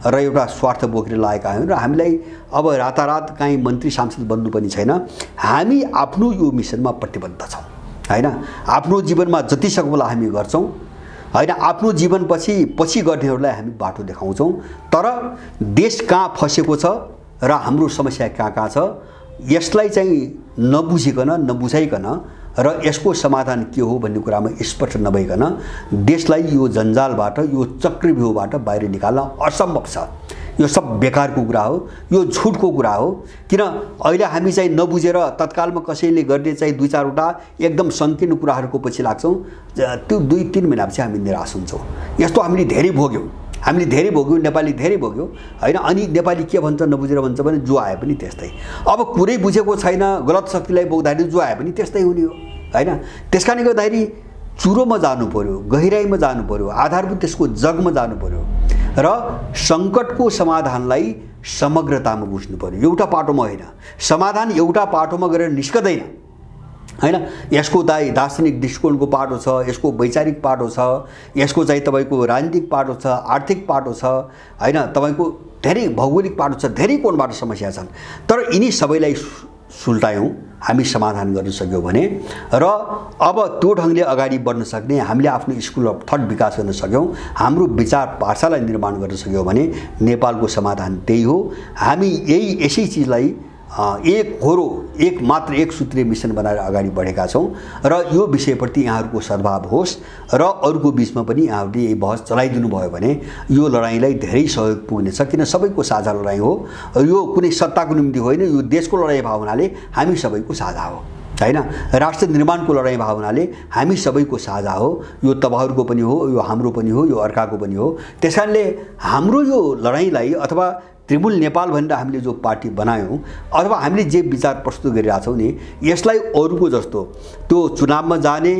र एउटा स्वार्थ बोकेर लागेका हौँ र हामीलाई अब रातारात काहीँ मन्त्री सांसद बन्नु पनि छैन। हामी आफ्नो यो मिसनमा प्रतिबद्ध छौँ हैन। आफ्नो जीवनमा जति सक्दो हामी गर्छौँ हैन, आफ्नो जीवनपछि गर्नेहरूलाई हामी बाटो देखाउँछौँ। तर देश कहाँ फसेको छ र हाम्रो समस्या कहाँ छ यसलाई चाहिँ नबुझिकन, नबुझाइकन र यसको समाधान के हो भन्ने कुरामा स्पष्ट नभइकन देशलाई यो जन्जालबाट, यो चक्रव्यूहबाट बाहिर निकाल्न असम्भव छ। यो सब बेकारको कुरा हो, यो झुटको कुरा हो। किन अहिले हामी चाहिँ नबुझेर तत्कालमा कसैले गर्ने चाहिँ 2-4 वटा एकदम सङ्कीर्ण कुराहरूको पछि लाग्छौँ, त्यो 2-3 महिनापछि हामी निराश हुन्छौँ। यस्तो हामीले धेरै भोग्यौँ, नेपाली धेरै भोग्यो हैन। अनि नेपाली के भन्छ नबुझेर भन्छ भने जो आए पनि त्यस्तै। अब कुरै बुझेको छैन, गलत शक्तिलाई बोक्दाखेरि जो आए पनि त्यस्तै हुने हो हैन। त्यसकारणले गर्दाखेरि चुरोमा जानु पर्यो, गहिराइमा जानु पर्यो, आधारभूत त्यसको जगमा जानु पर्यो र सङ्कटको समाधानलाई समग्रतामा बुझ्नु पर्यो, एउटा पाटोमा होइन। समाधान एउटा पाटोमा गरेर निस्कदैन हैन। यसको दार्शनिक दृष्टिकोणको पाटो छ, यसको वैचारिक पाटो छ, यसको चाहिँ तपाईको राजनीतिक पाटो छ, आर्थिक पाटो छ हैन, तपाईको धेरै भौगोलिक पाटो छ, धेरै कोणबाट समस्या छन्। तर यिनी सबैलाई सुल्टायौँ, हामी समाधान गर्न सक्यौँ भने र अब त्यो ढङ्गले अगाडि बढ्न सक्ने हामीले आफ्नो स्कुल अफ थट विकास गर्न सक्यौँ, हाम्रो विचार पाठशाला निर्माण गर्न सक्यौँ भने नेपालको समाधान त्यही हो। हामी यसै चिजलाई एक मात्र एक सूत्रीय मिसन बनाएर अगाडि बढेका छौँ र यो विषयप्रति यहाँहरूको सद्भाव होस् र अरूको बिचमा पनि यहाँहरूले यही बहस चलाइदिनु भयो भने यो लडाइँलाई धेरै सहयोग पुग्नेछ। किन सबैको साझा लडाइँ हो, यो कुनै सत्ताको निम्ति होइन, यो देशको लडाइँ भएको हुनाले हामी सबैको साझा हो हैन। राष्ट्र निर्माणको लडाइँ भएको हुनाले हामी सबैको साझा हो, यो तपाईँहरूको पनि हो, यो हाम्रो पनि हो, यो अर्काको पनि हो। त्यसकारणले हाम्रो यो लडाइँलाई अथवा त्रिमूल नेपाल भनेर हामीले जो पार्टी बनायौँ अथवा हामीले जे विचार प्रस्तुत गरिरहेछौँ नि, यसलाई अरूको जस्तो त्यो चुनावमा जाने,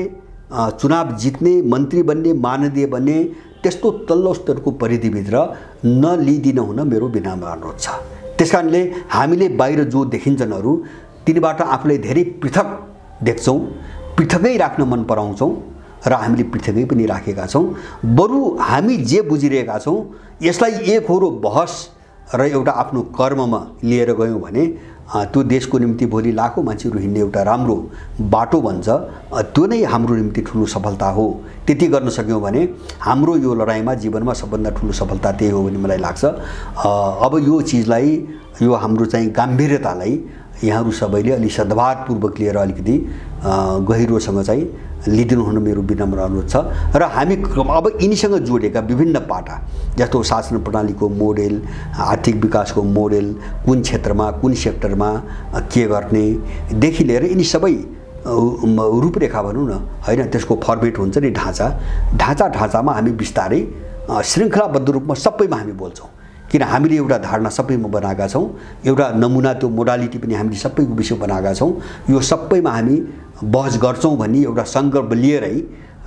चुनाव जित्ने, मन्त्री बन्ने, माननीय बन्ने त्यस्तो तल्लो स्तरको परिधिभित्र नलिदिन हुन मेरो विनम्र अनुरोध छ। त्यसकारणले हामीले बाहिर जो देखिन्छन् अरू, तिनीबाट आफूलाई धेरै पृथक देख्छौँ, पृथकै राख्न मन पराउँछौँ र हामीले पृथकै पनि राखेका छौँ। बरु हामी जे बुझिरहेका छौँ यसलाई एकहोरो बहस र एउटा आफ्नो कर्ममा लिएर गयौँ भने त्यो देशको निम्ति भोलि लाखौँ मान्छेहरू हिँड्ने एउटा राम्रो बाटो बन्छ। त्यो नै हाम्रो निम्ति ठुलो सफलता हो। त्यति गर्न सक्यौँ भने हाम्रो यो लडाइँमा जीवनमा सबभन्दा ठुलो सफलता त्यही हो भन्ने मलाई लाग्छ। अब यो चिजलाई, यो हाम्रो चाहिँ गाम्भीर्यतालाई यहाँहरू सबैले अलि सद्भावपूर्वक लिएर अलिकति गहिरोसँग चाहिँ लिदिनु हुन मेरो विनम्र अनुरोध छ। र हामी अब यिनीसँग जोडेका विभिन्न पाटा जस्तो शासन प्रणालीको मोडेल, आर्थिक विकासको मोडेल, कुन क्षेत्रमा कुन सेक्टरमा के गर्नेदेखि लिएर यिनी सबै रूपरेखा भनौँ न हैन, त्यसको फर्मेट हुन्छ नि ढाँचामा हामी बिस्तारै श्रृङ्खलाबद्ध रूपमा सबैमा हामी बोल्छौँ। किन हामीले एउटा धारणा सबैमा बनाएका छौँ, एउटा नमुना त्यो मोडालिटी पनि हामीले सबैको विषय बनाएका छौँ। यो सबैमा हामी बहस गर्छौँ भन्ने एउटा सङ्कल्प लिएरै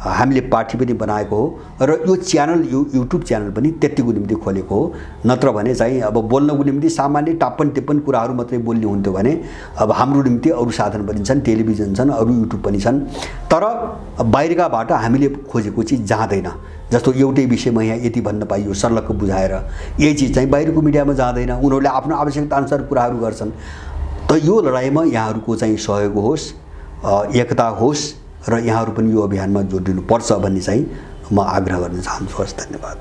हामीले पार्टी पनि बनाएको हो र यो च्यानल, यो युट्युब च्यानल पनि त्यतिको निम्ति खोलेको हो। नत्र भने चाहिँ अब बोल्नको निम्ति सामान्य टाप्पन टिप्पन कुराहरू मात्रै बोल्ने हुन्थ्यो भने अब हाम्रो निम्ति अरू साधन पनि छन्, टेलिभिजन छन्, अरू युट्युब पनि छन्। तर बाहिरकाबाट हामीले खोजेको चिज जाँदैन। जस्तो एउटै विषयमा यहाँ यति भन्न पाइयो सर्लक्क बुझाएर, यही चिज चाहिँ बाहिरको मिडियामा जाँदैन। उनीहरूले आफ्नो आवश्यकता अनुसार कुराहरू गर्छन्। त यो लडाइँमा यहाँहरूको चाहिँ सहयोग होस्, एकता होस् र यहाँहरू पनि यो अभियानमा जोडिनुपर्छ भन्ने चाहिँ म आग्रह गर्न चाहन्छु। हस्, धन्यवाद।